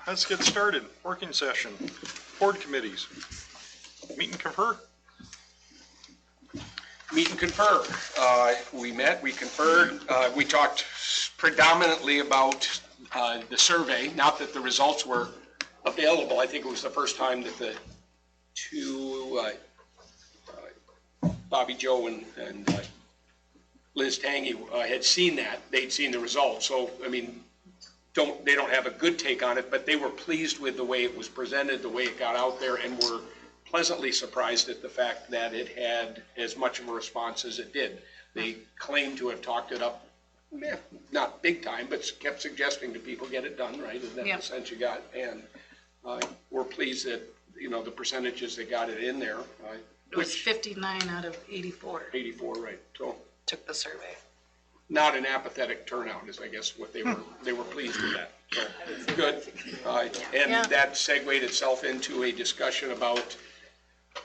let's get started. Working session. Board committees. Meet and confer. Meet and confer. We met, we conferred, we talked predominantly about the survey, not that the results were available. I think it was the first time that the two, Bobby Joe and Liz Tangy had seen that. They'd seen the results. So, I mean, they don't have a good take on it, but they were pleased with the way it was presented, the way it got out there, and were pleasantly surprised at the fact that it had as much of a response as it did. They claimed to have talked it up, not big time, but kept suggesting to people get it done, right? Isn't that the sense you got? And we're pleased that, you know, the percentages that got it in there. It was 59 out of 84. 84, right. So took the survey. Not an apathetic turnout is, I guess, what they were pleased with that. So good. And that segued itself into a discussion about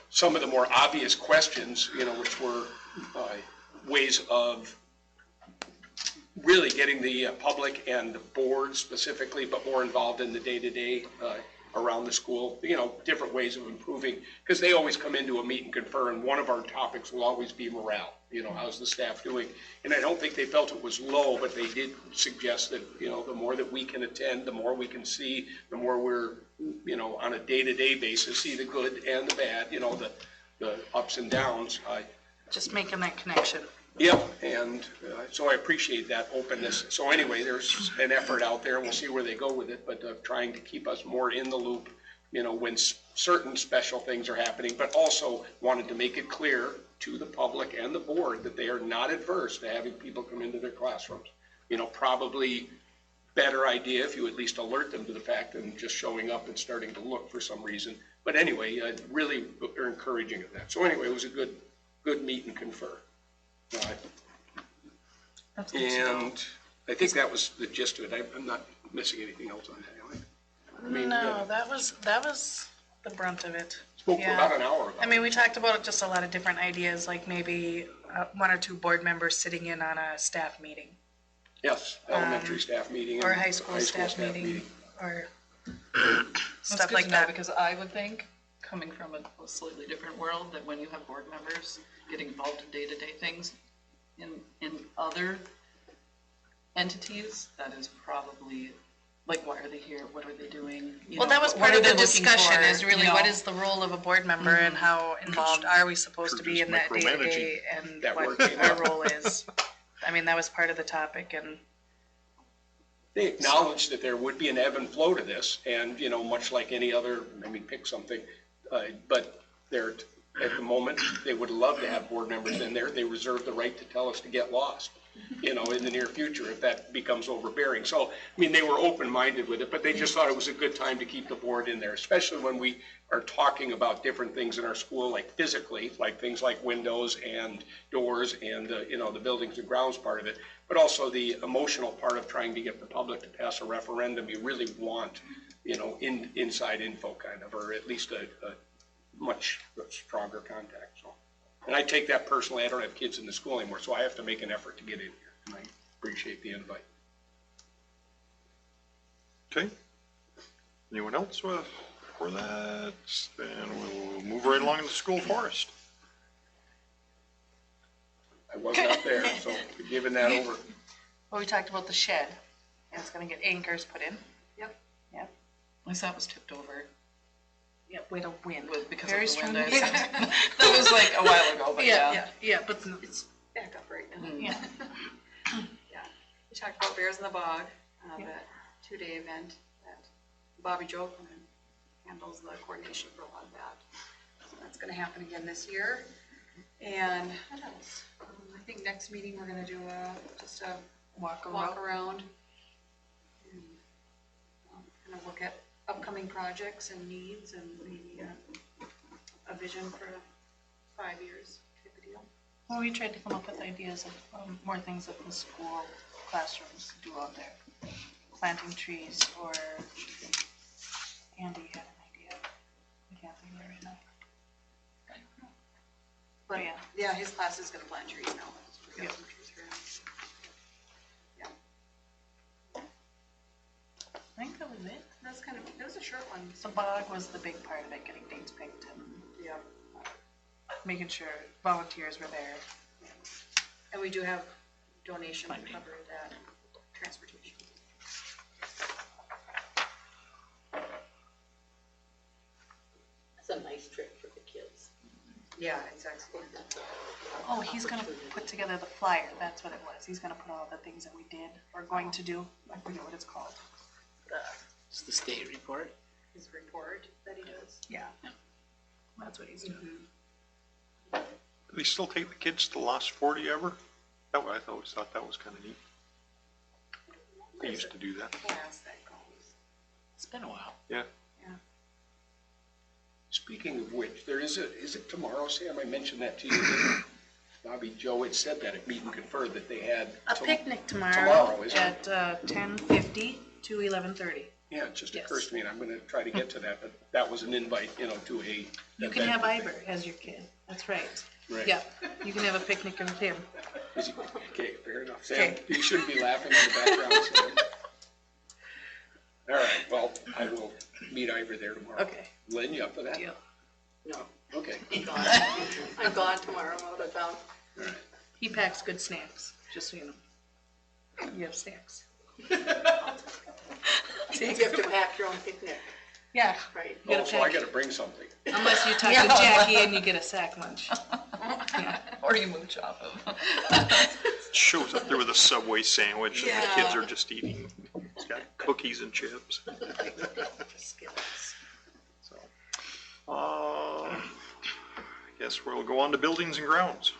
some of the more obvious questions, you know, which were ways of really getting the public and the board specifically, but more involved in the day-to-day around the school, you know, different ways of improving, because they always come into a meet and confer, and one of our topics will always be morale. You know, how's the staff doing? And I don't think they felt it was low, but they did suggest that, you know, the more that we can attend, the more we can see, the more we're, you know, on a day-to-day basis, see the good and the bad, you know, the ups and downs. Just making that connection. Yep, and so I appreciate that openness. So anyway, there's an effort out there, and we'll see where they go with it, but trying to keep us more in the loop, you know, when certain special things are happening, but also wanted to make it clear to the public and the board that they are not adverse to having people come into their classrooms. You know, probably better idea if you at least alert them to the fact than just showing up and starting to look for some reason. But anyway, really are encouraging of that. So anyway, it was a good meet and confer. And I think that was the gist of it. I'm not missing anything else on that, am I? I mean, no, that was the brunt of it. Spoke for about an hour. I mean, we talked about just a lot of different ideas, like maybe one or two board members sitting in on a staff meeting. Yes, elementary staff meeting. Or high school staff meeting. Or stuff like that. Because I would think, coming from a slightly different world, that when you have board members getting involved in day-to-day things in other entities, that is probably, like, why are they here? What are they doing? Well, that was part of the discussion, is really what is the role of a board member and how involved are we supposed to be in that day-to-day and what our role is. I mean, that was part of the topic, and they acknowledged that there would be an ebb and flow to this, and, you know, much like any other, I mean, pick something, but they're, at the moment, they would love to have board members in there. They reserve the right to tell us to get lost, you know, in the near future if that becomes overbearing. So, I mean, they were open-minded with it, but they just thought it was a good time to keep the board in there, especially when we are talking about different things in our school, like physically, like things like windows and doors and, you know, the buildings and grounds part of it, but also the emotional part of trying to get the public to pass a referendum. You really want, you know, inside info kind of, or at least a much stronger contact. So, and I take that personally. I don't have kids in the school anymore, so I have to make an effort to get in here, and I appreciate the invite. Okay. Anyone else for that? Then we'll move right along in the school forest. I was not there, so giving that over. well, we talked about the shed, and it's going to get anchors put in. Yep. Yep. My saw was tipped over. Yep, with a wind. Because very of the strong wind. wind. That was like a while ago, but yeah, but It's back up right now. yeah. Yeah. We talked about Bears in the Bog, that 2-day event that Bobby Joe handles the coordination for a lot of that. So that's going to happen again this year. And what else? I think next meeting we're going to do just a walk around and kind of look at upcoming projects and needs and maybe a vision for 5 years type of deal. Well, we tried to come up with ideas of more things that the school classrooms do out there. Planting trees, or Andy had an idea. I can't think of it right now. But yeah. Yeah, his class is going to plant trees now. So we got some trees for him. Yeah. I think that was it. That's kind of, it was a short one. The bog was the big part of it, getting dates picked and Yeah. making sure volunteers were there. And we do have donation to cover that transportation. It's a nice trip for the kids. Yeah, exactly. Oh, he's gonna put together the flyer, that's what it was. He's gonna put all the things that we did, or going to do, I forget what it's called. It's the state report. His report that he does. Yeah. That's what he's doing. Do they still take the kids to the Lost 40 ever? I always thought that was kind of neat. They used to do that. Class that goes. It's been a while. Yeah. Speaking of which, is it tomorrow, Sam? I mentioned that to you. That Bobby Joe had said that at Meet and Confer that they had. A picnic tomorrow Tomorrow, isn't at 10:50 to 11:30. Yeah, it just Yes. occurs to me, and I'm gonna try to get to that, but that was an invite, to a. You can have Ivor as your kid, that's right. Right. Yeah, you can have a picnic with him. Okay, fair enough. Sam, Okay. you shouldn't be laughing in the background. Sam. All right, well, I will meet Ivor there tomorrow. Okay, Lynn, you up for that? deal. No, Okay. I'm gone. I'm gone tomorrow, I'm out of town. All right. He packs good snacks, just so you know. You have snacks. You have to pack your own picnic, Yeah, right? You gotta Oh, so I pack- gotta bring something. unless you talk to Jackie and you get a sack lunch. Yeah. Or you mooch off of. Shows up there with a Subway sandwich and the Yeah. kids are just eating. It's got cookies and chips. So, I guess we'll go on to buildings and grounds.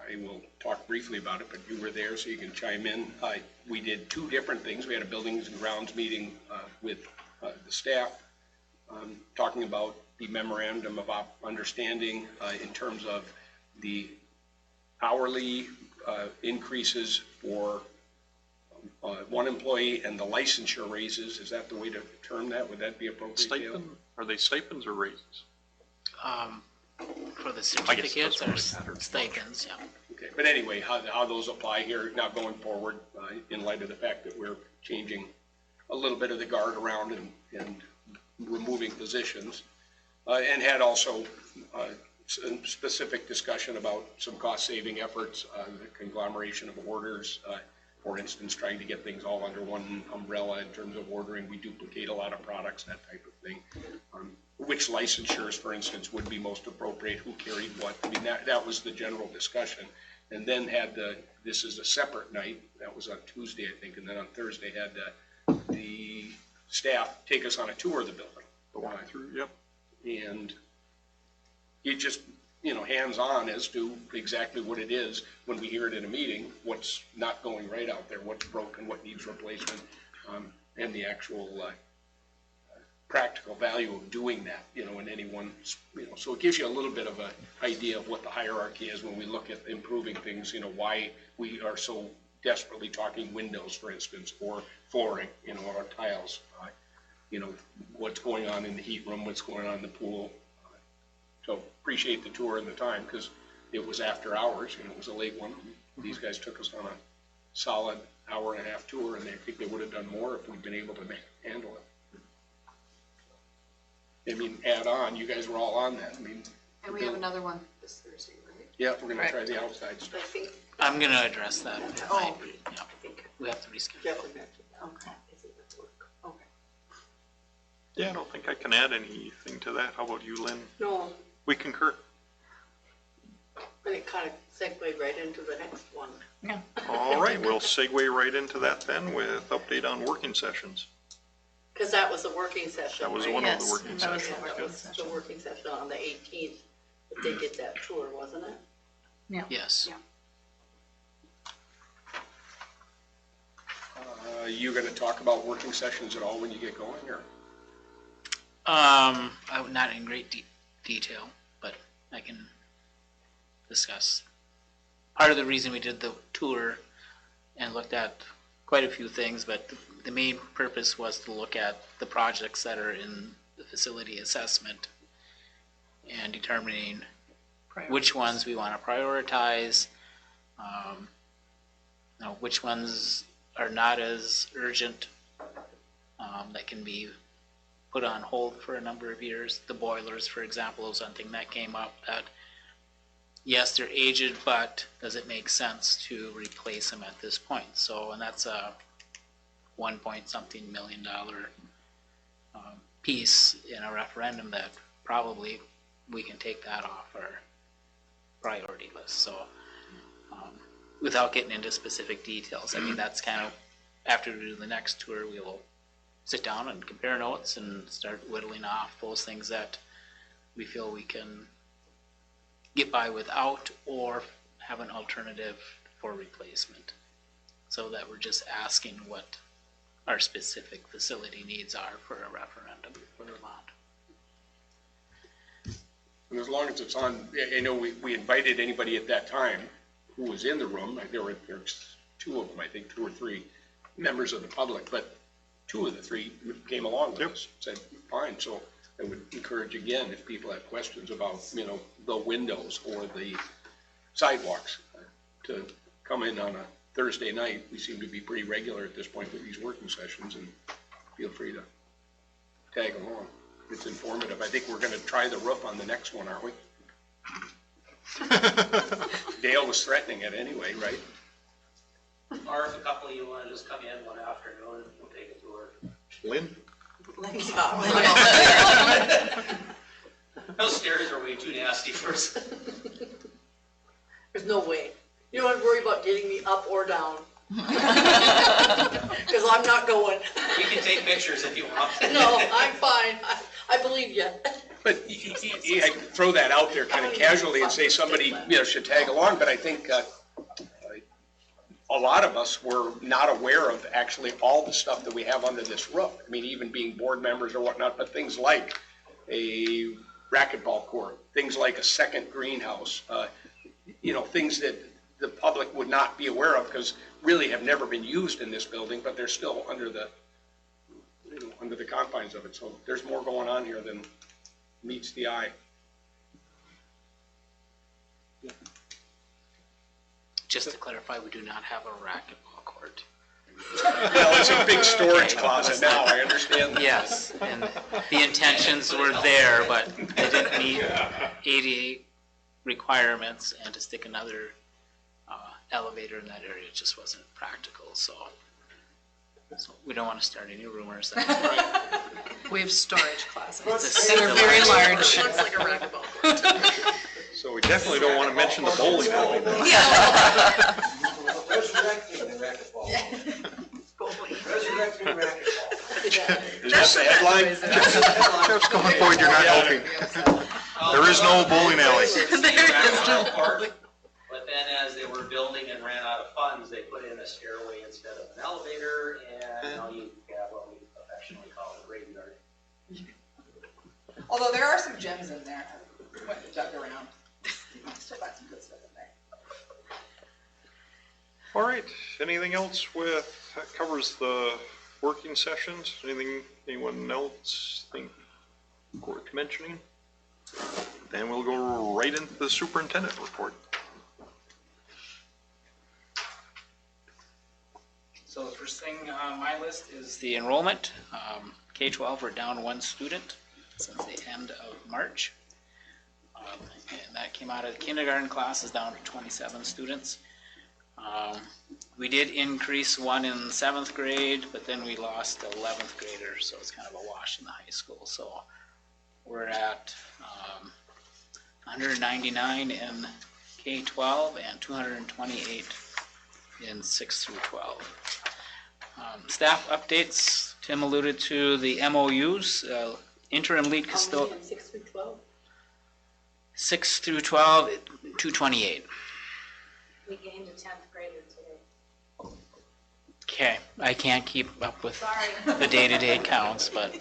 I will talk briefly about it, but you were there, so you can chime in. We did two different things. We had a buildings and grounds meeting with the staff, talking about the memorandum of understanding in terms of the hourly increases for one employee and the licensure raises. Is that the way to term that? Would that be appropriate, Dale? Stipend, are they stipends or raises? For the that's certificates what or really matters. stipends, yeah. Okay, but anyway, how those apply here now going forward, in light of the fact that we're changing a little bit of the guard around and removing positions, and had also some specific discussion about some cost-saving efforts, the conglomeration of orders, for instance, trying to get things all under one umbrella in terms of ordering. We duplicate a lot of products, that type of thing. Which licensures, for instance, would be most appropriate, who carried what. I mean, that was the general discussion. And then this is a separate night, that was on Tuesday, I think, and then on Thursday had the staff take us on a tour of the building. The walkthrough, yep. And it just, hands-on as to exactly what it is when we hear it in a meeting, what's not going right out there, what's broken, what needs replacement, and the actual practical value of doing that, in any one, so it gives you a little bit of an idea of what the hierarchy is when we look at improving things, why we are so desperately talking windows, for instance, or flooring, or tiles, what's going on in the heat room, what's going on in the pool. So appreciate the tour and the time, because it was after hours, it was a late one. These guys took us on a solid hour and a half tour, and I think they would have done more if we'd been able to handle it. Add on, you guys were all on that. And we have another one this Thursday, right? Yeah, we're gonna try the outside I stuff. think, I'm gonna address that. Oh. Yeah, I think we have to reschedule. Jeff would mention that. Okay. Is it at work? Okay. Yeah, I don't think I can add anything to that. How about you, Lynn? No, We concur. but it kind of segued right into the next one. Yeah. All right, we'll segue right into that then with update on working sessions. Because that was the working session, That was right? one of Yes, the working that was sessions. the That working was the session. working session on the 18th, that they did that tour, wasn't it? Yes. You gonna talk about working sessions at all when you get going, or? Not in great detail, but I can discuss. Part of the reason we did the tour and looked at quite a few things, but the main purpose was to look at the projects that are in the facility assessment and determining which ones we want to prioritize, which ones are not as urgent that can be put on hold for a number of years. The boilers, for example, is something that came up that, yes, they're aged, but does it make sense to replace them at this point? So, and that's a $1-something million piece in a referendum that probably we can take that off our priority list. So, without getting into specific details, I mean, that's kind of, after we do the next tour, we will sit down and compare notes and start whittling off those things that we feel we can get by without or have an alternative for replacement. So that we're just asking what our specific facility needs are for a referendum for Vermont. And as long as it's on, I know we invited anybody at that time who was in the room. Like there were two of them, I think, 2 or 3 members of the public, but 2 of the 3 came along with us, said, fine. So I would encourage again, if people have questions about, the windows or the sidewalks, to come in on a Thursday night. We seem to be pretty regular at this point with these working sessions, and feel free to tag along. It's informative. I think we're gonna try the roof on the next one, aren't we? Dale was threatening it anyway, right? Or if a couple of you want to just come in one afternoon, we'll take a tour. Lynn? Those stairs are way too nasty for us. There's no way. You don't have to worry about getting me up or down. Because I'm not going. We can take pictures if you want. No, I'm fine. I believe you. But I throw that out there kind of casually and say somebody, should tag along, but I think a lot of us were not aware of actually all the stuff that we have under this roof. I mean, even being board members or whatnot, but things like a racquetball court, things like a second greenhouse, things that the public would not be aware of because really have never been used in this building, but they're still under the confines of it. So there's more going on here than meets the eye. Just to clarify, we do not have a racquetball court. Well, it's a big storage closet now, I understand. Yes, and the intentions were there, but they didn't meet ADA requirements, and to stick another elevator in that area just wasn't practical, so we don't want to start any rumors. We have storage closets It's that are very large. Looks like a racquetball court. So we definitely don't want to mention the bowling alley. Resurrecting the racquetball. Resurrecting racquetball. Is that the headline? Jeff's going forward, you're not helping. There is no bowling alley. But then as they were building and ran out of funds, they put in a stairway instead of an elevator, and now you have what we affectionately call a graveyard. Although there are some gems in there. I went and dug around. Still got some good stuff in there. All right, anything else that covers the working sessions? Anyone else think worth mentioning? Then we'll go right into the superintendent report. So the first thing on my list is the enrollment. K-12, we're down 1 student since the end of March. And that came out of the kindergarten class is down to 27 students. We did increase 1 in 7th grade, but then we lost the 11th grader, so it's kind of a wash in the high school. So we're at 199 in K-12 and 228 in 6 through 12. Staff updates, Tim alluded to the MOUs, interim lead custodian. How many in 6 through 12? 6 through 12, 228. We gained a 10th grader today. Okay, I can't keep up with Sorry. the day-to-day counts, but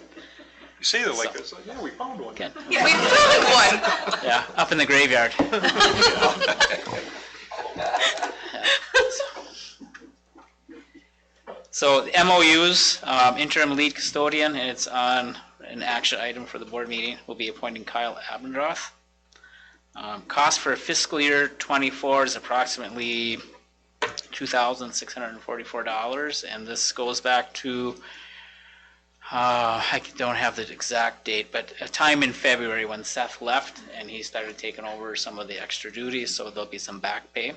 You say that like this, yeah, we found one. okay. We found one. Yeah, up in the graveyard. So the MOUs, interim lead custodian, and it's on an action item for the board meeting. We'll be appointing Kyle Abendroth. Cost for fiscal year 24 is approximately $2,644, and this goes back to I don't have the exact date, but a time in February when Seth left and he started taking over some of the extra duties, so there'll be some back pay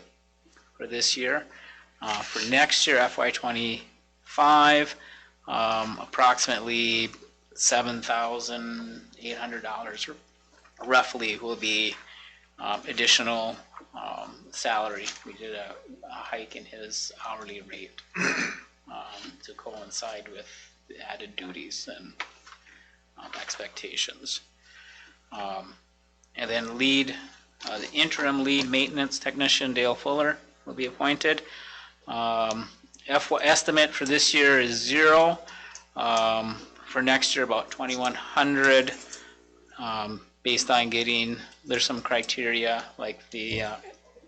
for this year. For next year, FY25, approximately $7,800 roughly will be additional salary. We did a hike in his hourly rate to coincide with the added duties and expectations. And then the interim lead maintenance technician, Dale Fuller, will be appointed. Estimate for this year is 0. For next year, about 2,100, based on there's some criteria, like the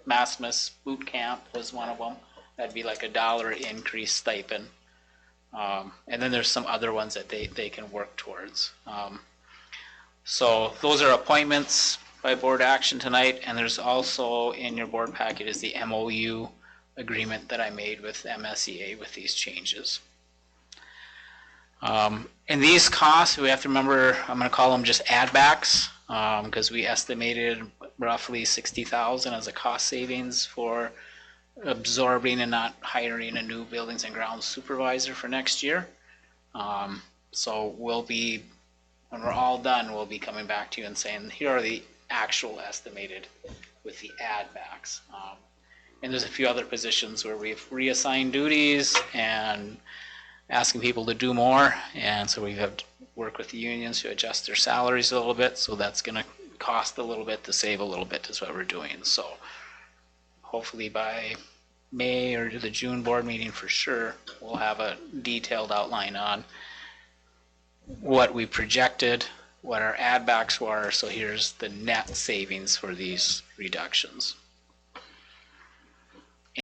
Maximus boot camp was one of them. That'd be like $1 increase stipend. And then there's some other ones that they can work towards. So those are appointments by board action tonight, and there's also in your board packet is the MOU agreement that I made with MSEA with these changes. And these costs, we have to remember, I'm going to call them just add backs, because we estimated roughly $60,000 as a cost savings for absorbing and not hiring a new buildings and grounds supervisor for next year. So we'll be, when we're all done, we'll be coming back to you and saying, here are the actual estimated with the add backs. And there's a few other positions where we've reassigned duties and asking people to do more. And so we have to work with the unions to adjust their salaries a little bit. So that's going to cost a little bit to save a little bit is what we're doing. So hopefully by May or the June board meeting for sure, we'll have a detailed outline on what we projected, what our add backs were. So here's the net savings for these reductions.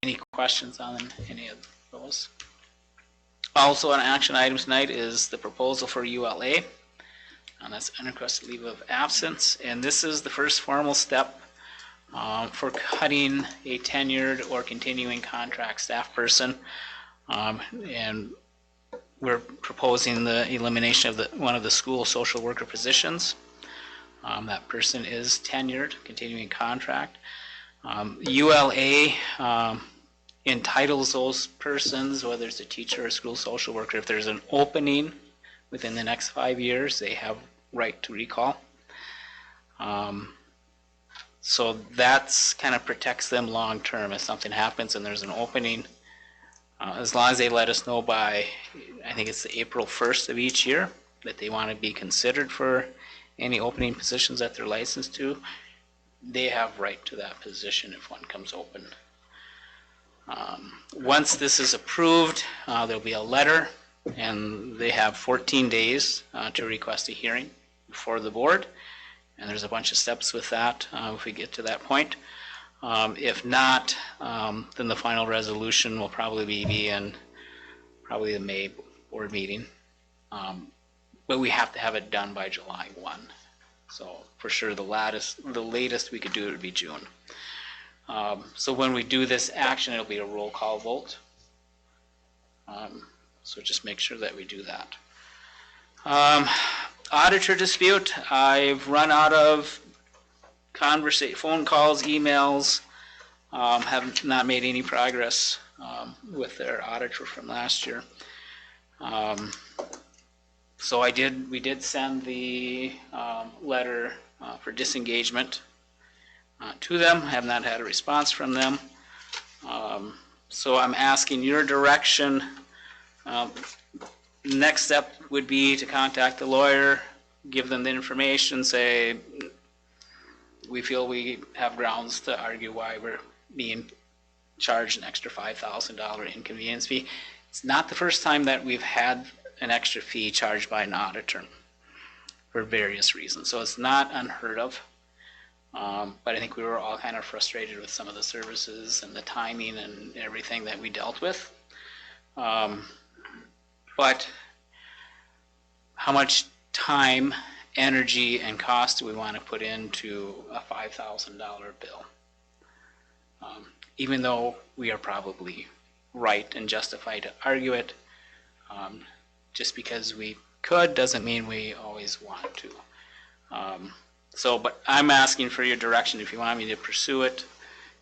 Any questions on any of those? Also an action item tonight is the proposal for ULA, and that's unrequested leave of absence. And this is the first formal step for cutting a tenured or continuing contract staff person. And we're proposing the elimination of one of the school social worker positions. That person is tenured, continuing contract. ULA entitles those persons, whether it's a teacher or a school social worker, if there's an opening within the next 5 years, they have right to recall. So that's kind of protects them long term. If something happens and there's an opening, as long as they let us know by, I think it's the April 1st of each year, that they want to be considered for any opening positions that they're licensed to, they have right to that position if one comes open. Once this is approved, there'll be a letter, and they have 14 days to request a hearing before the board. And there's a bunch of steps with that if we get to that point. If not, then the final resolution will probably be in the May board meeting. But we have to have it done by July 1. So for sure the latest we could do it would be June. So when we do this action, it'll be a roll call vote. So just make sure that we do that. Auditor dispute, I've run out of phone calls, emails, have not made any progress with their auditor from last year. So we did send the letter for disengagement to them. Have not had a response from them. So I'm asking your direction. Next step would be to contact the lawyer, give them the information, say we feel we have grounds to argue why we're being charged an extra $5,000 inconvenience fee. It's not the first time that we've had an extra fee charged by an auditor for various reasons. So it's not unheard of. But I think we were all kind of frustrated with some of the services and the timing and everything that we dealt with. But how much time, energy, and cost do we want to put into a $5,000 bill? Even though we are probably right and justified to argue it, just because we could, doesn't mean we always want to. But I'm asking for your direction if you want me to pursue it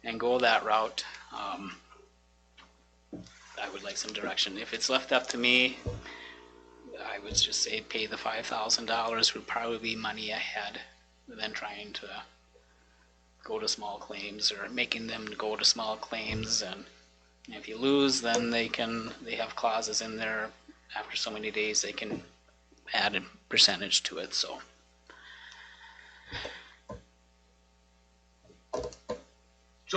and go that route. I would like some direction. If it's left up to me, I would just say pay the $5,000 would probably be money ahead than trying to go to small claims or making them go to small claims. And if you lose, then they have clauses in there after so many days they can add a percentage to it. So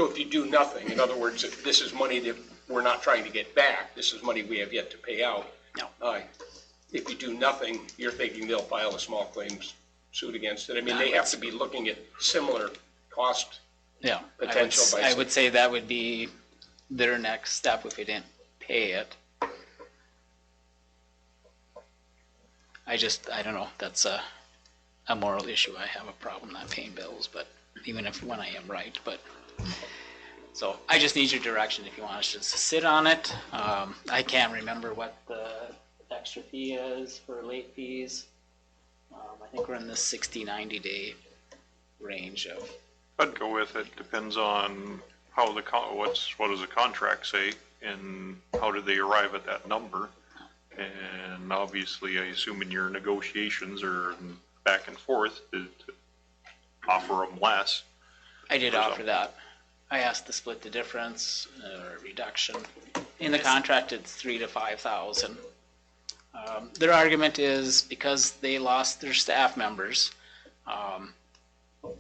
if you do nothing, in other words, if this is money that we're not trying to get back, this is money we have yet to pay out. No. If you do nothing, you're thinking they'll file a small claims suit against it. I mean, they have to be looking at similar cost yeah, potential. I would say that would be their next step if we didn't pay it. I don't know, that's a moral issue. I have a problem not paying bills, but even when I am right, but so I just need your direction if you want us to sit on it. I can't remember what the extra fee is for late fees. I think we're in the 60-90 day range of. I'd go with it. Depends on how what does the contract say, and how did they arrive at that number? And obviously, I assume in your negotiations or back and forth to offer them less. I did offer that. I asked to split the difference or reduction. In the contract, it's $3,000 to $5,000. Their argument is because they lost their staff members,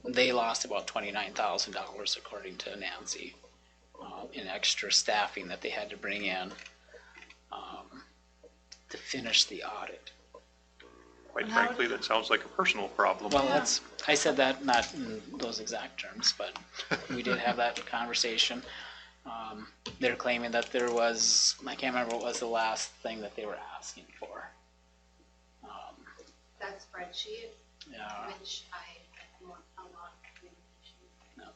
they lost about $29,000 according to Nancy in extra staffing that they had to bring in to finish the audit. Quite frankly, that sounds like a personal problem. Well, I said that not in those exact terms, but we did have that conversation. They're claiming that there was, I can't remember what was the last thing that they were asking for. That spreadsheet, Yeah. which I want a lot of communication.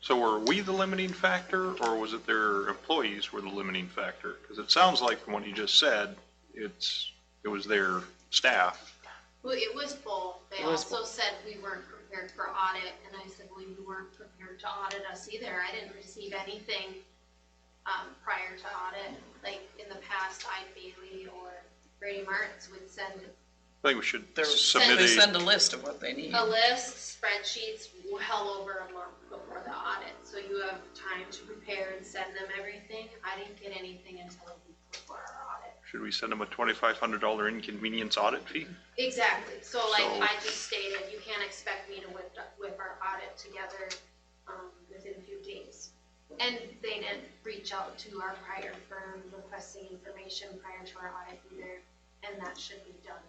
So were we the limiting factor, or was it their employees were the limiting factor? Because it sounds like from what you just said, it was their staff. Well, it was both. They also said we weren't prepared for audit, and I said, well, you weren't prepared to audit us either. I didn't receive anything prior to audit. Like in the past, Bailey or Brady Martins would send I think we should They submit send a list of what they need. a list, spreadsheets, well over a month before the audit. So you have time to prepare and send them everything. I didn't get anything until a week before our audit. Should we send them a $2,500 inconvenience audit fee? Exactly. So I just stated, you can't expect me to whip our audit together within a few days. And they didn't reach out to our prior firm requesting information prior to our audit either, and that should be done.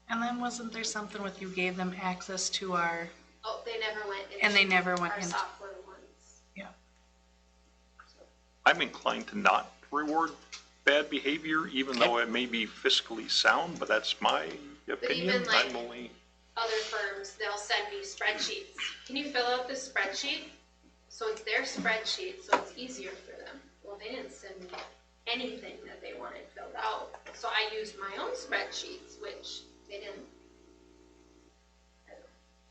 And then wasn't there something with you gave them access to our, Oh, they never went into and they never went our into, software once. yeah. I'm inclined to not reward bad behavior, even though it may be fiscally sound, but that's my opinion. even, like, I'm only, Other firms, they'll send me spreadsheets. Can you fill out this spreadsheet? So it's their spreadsheet, so it's easier for them. Well, they didn't send me anything that they wanted filled out. So I used my own spreadsheets, which they didn't.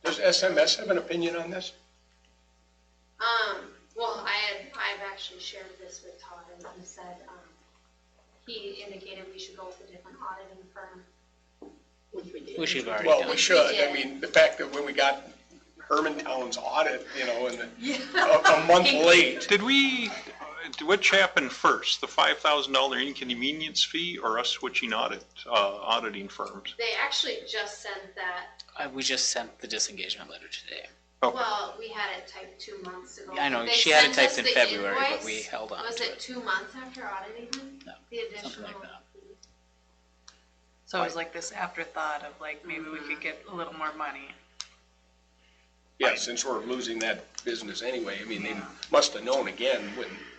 Does SMS have an opinion on this? Well, I've actually shared this with Todd, and he said, he indicated we should go with a different auditing firm. We should have already Well, done we it. should. We did. I mean, the fact that when we got Hermantown's audit, and a month late. which happened first, the $5,000 inconvenience fee or us switching auditing firms? They actually just sent that, We just sent the disengagement letter today. Okay. well, we had it typed 2 months ago. I know, They she had it sent us typed in the February, but invoice. we held on Was to it it. 2 months after auditing them? No, The additional. something like that. So it was like this afterthought of like, maybe we could get a little more money. Yeah, since we're losing that business anyway, I mean, they must have known again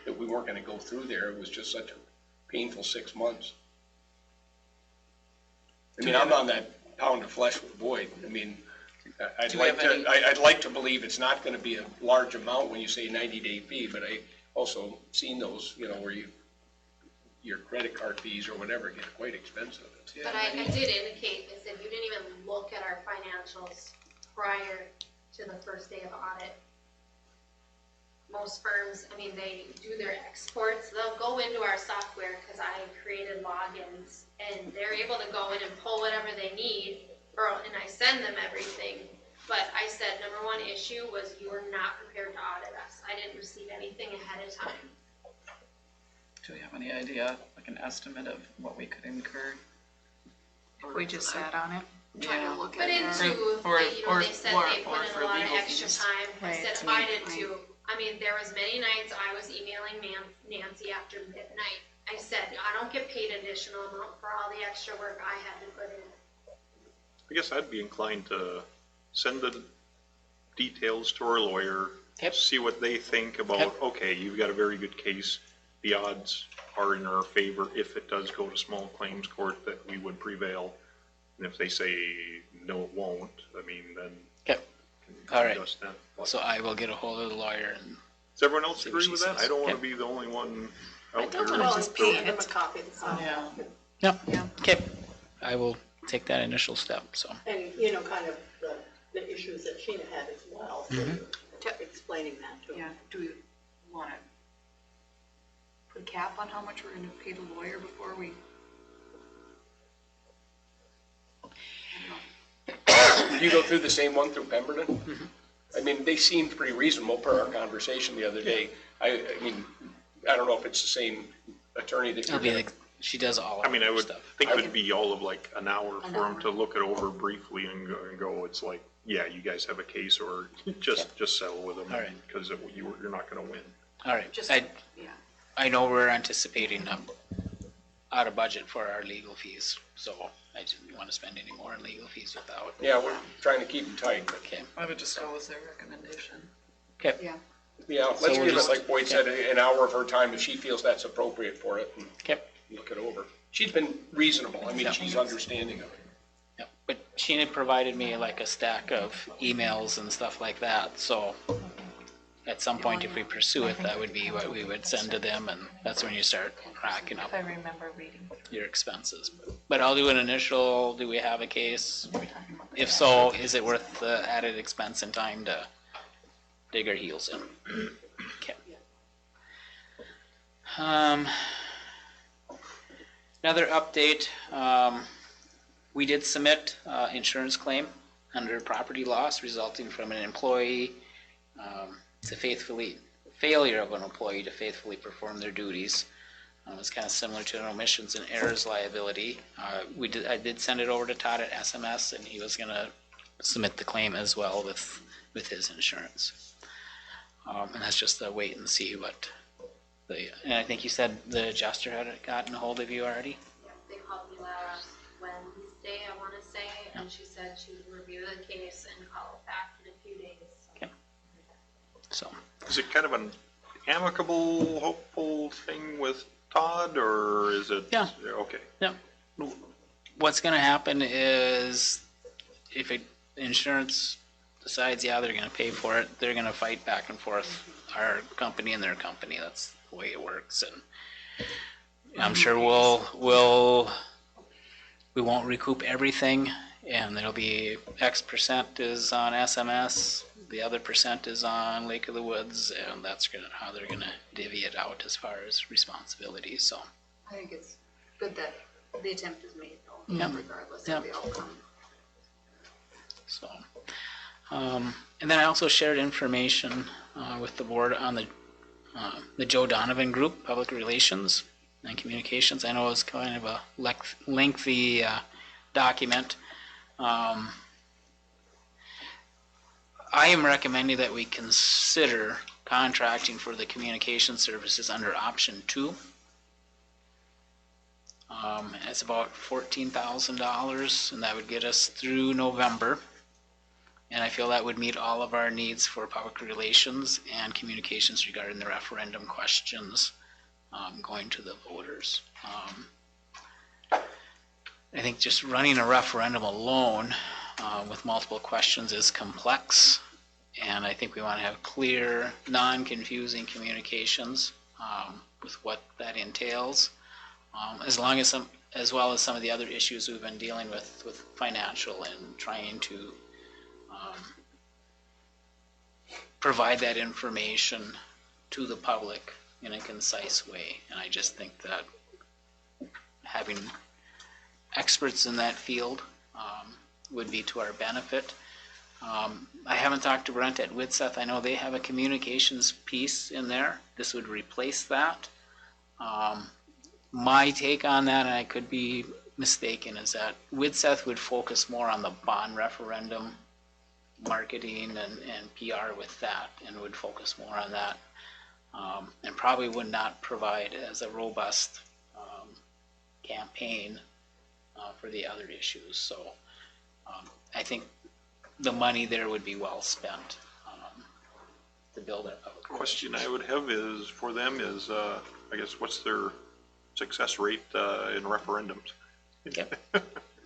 that we weren't gonna go through there. It was just such a painful 6 months. I mean, I'm on that pound of flesh with Boyd. I mean, I'd like to believe it's not gonna be a large amount when you say 90-day fee, but I also seen those, where you your credit card fees or whatever get quite expensive. But I did indicate, I said, you didn't even look at our financials prior to the first day of audit. Most firms, I mean, they do their exports, they'll go into our software, because I created logins, and they're able to go in and pull whatever they need, and I send them everything. But I said, number one issue was you were not prepared to audit us. I didn't receive anything ahead of time. Do we have any idea, like an estimate of what we could incur? We just sat on it. Trying to look But at into, they said they put in a lot of extra time. I said, I did too. I mean, there was many nights I was emailing Nancy after midnight. I said, I don't get paid additional amount for all the extra work I had to put in. I guess I'd be inclined to send the details to our lawyer, Yep. see what they think about, Yep. okay, you've got a very good case. The odds are in our favor if it does go to small claims court that we would prevail. And if they say, no, it won't, I mean, then. Okay. can All right. adjust that. But So I will get a hold of the lawyer and, does everyone else See what agree she with that? says. I don't want to Okay. be the only one I out don't here. wanna Well, just and pay give them it. a copy of the contract. Yeah. okay, I will take that initial step, so. And, kind of the issues that Sheena had as well, so explaining that to Yeah, her. do we want to put a cap on how much we're going to pay the lawyer before we? Did you go through the same one through Pemberton? I mean, they seemed pretty reasonable per our conversation the other day. I mean, I don't know if it's the same attorney that It'll you're be gonna. like, she does all I of mean, I her would stuff. think it would be all of like an hour for them to look it over briefly and go, it's like, yeah, you guys have a case, or just settle with them. All right. Because you're not gonna win. All right, Just- I, Yeah. I know we're anticipating out of budget for our legal fees, so I didn't want to spend any more on legal fees without. Yeah, we're trying to keep them tight, but Okay, I would just go with their recommendation. okay, Yeah. yeah, So let's we'll give it, just- like Boyd said, an hour of her time if she feels that's appropriate for it and okay. look it over. She's been reasonable. I mean, Yeah. she's understanding of it. Yeah, but Sheena provided me like a stack of emails and stuff like that, so at some point, if we pursue it, that would be what we would send to them, and that's when you start racking up If I remember reading. your expenses. But I'll do an initial, do we have a case? If so, is it worth the added expense and time to dig our heels in? Okay. Another update, we did submit insurance claim under property loss resulting from an employee failure of an employee to faithfully perform their duties. It's kind of similar to an omissions and errors liability. I did send it over to Todd at SMS, and he was gonna submit the claim as well with his insurance. And that's just a wait and see what and I think you said the adjuster had gotten a hold of you already? They called me last Wednesday, I want to say, and she said she would review the case and call back in a few days. Okay. So, Is it kind of an amicable, hopeful thing with Todd, or is it? Yeah. Okay. what's gonna happen is if insurance decides, yeah, they're gonna pay for it, they're gonna fight back and forth, our company and their company. That's the way it works, and I'm sure we won't recoup everything, and there'll be X percent is on SMS, the other percent is on Lake of the Woods, and that's how they're gonna divvy it out as far as responsibility, so. I think it's good that the attempt is made, though, Yeah. regardless Yeah. of the outcome. So, and then I also shared information with the board on the Joe Donovan Group, Public Relations and Communications. I know it's kind of a lengthy document. I am recommending that we consider contracting for the communication services under option 2. It's about $14,000, and that would get us through November. And I feel that would meet all of our needs for public relations and communications regarding the referendum questions going to the voters. I think just running a referendum alone with multiple questions is complex, and I think we want to have clear, non-confusing communications with what that entails. as well as some of the other issues we've been dealing with financial and trying to provide that information to the public in a concise way. And I just think that having experts in that field would be to our benefit. I haven't talked to Brent at Widseth. I know they have a communications piece in there. This would replace that. My take on that, and I could be mistaken, is that Widseth would focus more on the bond referendum marketing and PR with that, and would focus more on that, and probably would not provide as a robust campaign for the other issues. So I think the money there would be well spent to build it up. Question I would have is, for them is, I guess, what's their success rate in referendums? Yep.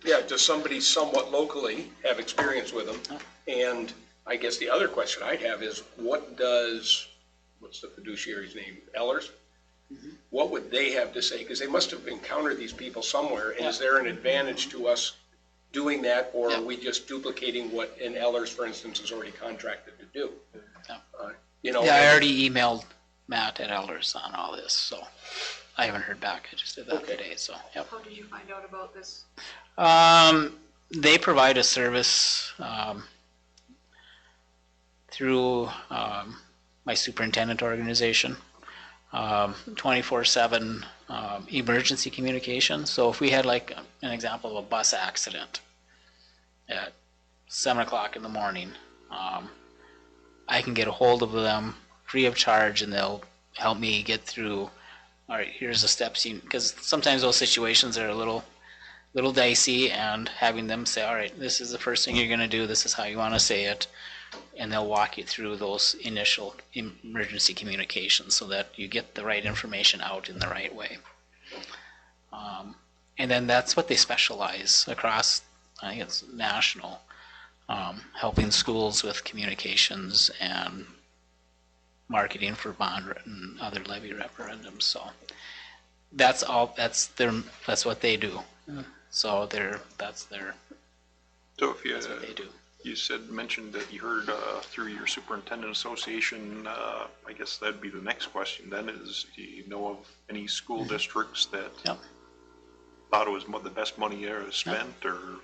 Yeah, does somebody somewhat locally have experience with them? And I guess the other question I'd have is, what's the fiduciary's name, Ellers? Mm-hmm. What would they have to say? Because they must have encountered these people somewhere, and is there an advantage to us doing that, or are we just duplicating what an Ellers, for instance, is already contracted to do? I already emailed Matt at Ellers on all this, so I haven't heard back. I just did that today, so, yep. How did you find out about this? They provide a service through my superintendent organization, 24/7 emergency communication. So if we had like an example of a bus accident at 7 o'clock in the morning, I can get a hold of them free of charge, and they'll help me get through. All right, here's the steps because sometimes those situations are a little dicey, and having them say, all right, this is the first thing you're going to do, this is how you want to say it, and they'll walk you through those initial emergency communications so that you get the right information out in the right way. And then that's what they specialize across, I think it's national, helping schools with communications and marketing for bond and other levy referendums. So that's what they do. So that's what they do. You mentioned that you heard through your superintendent association, I guess that'd be the next question then, is do you know of any school districts that thought it was the best money ever spent, or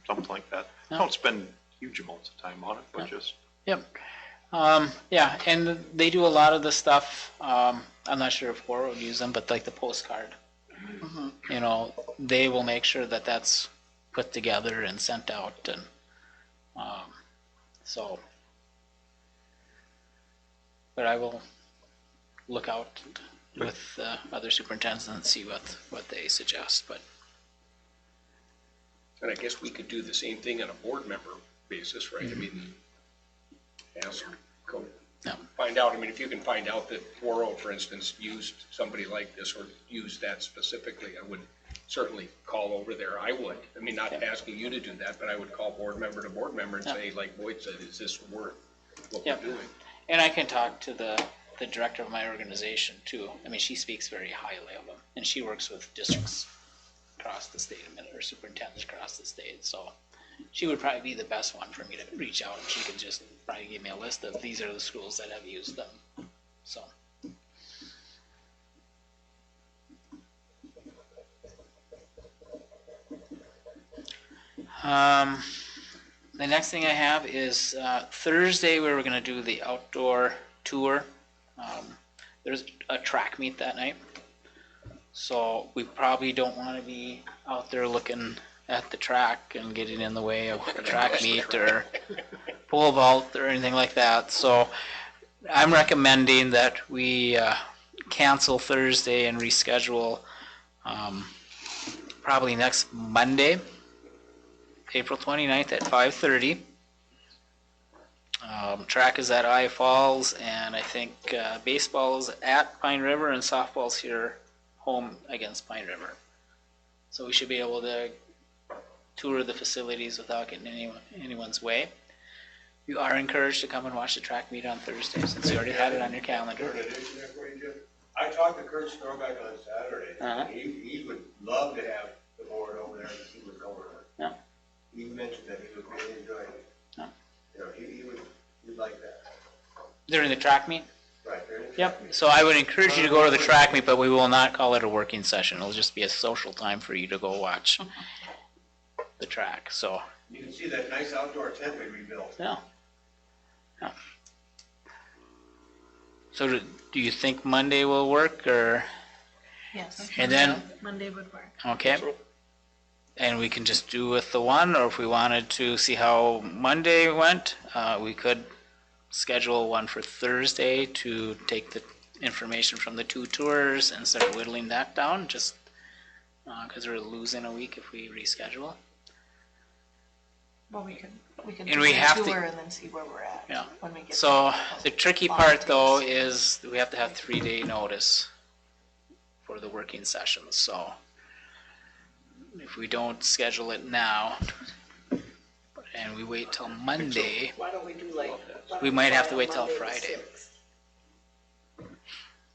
something like that? Don't spend huge amounts of time on it, but just... Yep. And they do a lot of the stuff. I'm not sure if Hora would use them, but like the postcard. Mm-hmm. They will make sure that that's put together and sent out, and but I will look out with other superintendents and see what they suggest. But and I guess we could do the same thing on a board member basis, right? Mm-hmm. I mean, ask, go find out. I mean, if you can find out that Foro, for instance, used somebody like this or used that specifically, I would certainly call over there. I would. I mean, not asking you to do that, but I would call board member to board member and say, like Boyd said, is this worth what we're doing? And I can talk to the director of my organization too. I mean, she speaks very highly of them, and she works with districts across the state, or superintendents across the state. So she would probably be the best one for me to reach out, and she could just probably give me a list of these are the schools that have used them. So. The next thing I have is Thursday we were going to do the outdoor tour. There's a track meet that night, so we probably don't want to be out there looking at the track and getting in the way of a track meet or pole vault or anything like that. So I'm recommending that we cancel Thursday and reschedule probably next Monday, April 29th at 5:30. Track is at I Falls, and I think baseball is at Pine River and softball's here home against Pine River. So we should be able to tour the facilities without getting anyone's way. You are encouraged to come and watch the track meet on Thursday, since you already had it on your calendar. I I talked to Kurt Storbeck on Saturday. Uh-huh. He would love to have the board over there to see what's going on. Yeah. He mentioned that he would really enjoy it. Yeah. You know, he'd like that. During the track meet? Right. Yep, so I would encourage you to go to the track meet, but we will not call it a working session. It'll just be a social time for you to go watch the track, so. You can see that nice outdoor tent we rebuilt. Yeah. Yeah. So do you think Monday will work, or, Yes. and then, Monday would work. okay? And we can just do with the one, or if we wanted to see how Monday went, we could schedule one for Thursday to take the information from the 2 tours and start whittling that down, just because we're losing a week if we reschedule. Well, we can And do we a have to- tour and then see where we're at. Yeah. When we get So there. the tricky part though is we have to have 3-day notice for the working sessions, so if we don't schedule it now and we wait till Monday, Why don't we do like? We might have to wait till Monday the Friday. 6th?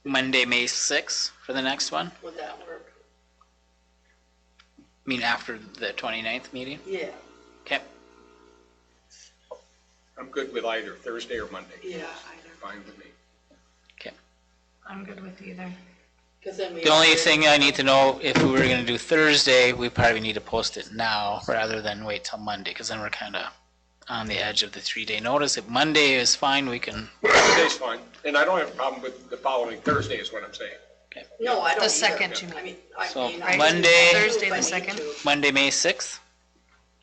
Monday, May 6th for the next one? Would that work? I mean, after the 29th meeting? Yeah, Okay, I'm good with either Thursday or Monday. yeah, Fine with me. I'm good with either. because then we. the only already- thing I need to know, if we were gonna do Thursday, we probably need to post it now rather than wait till Monday, because then we're kinda on the edge of the 3-day notice. If Monday is fine, we can, Monday's fine, and I don't have a problem with the following Thursday is what I'm saying. No, I don't The either. second, you I mean. mean, So, I Monday- Thursday if I the need 2nd? to. Monday, May 6th?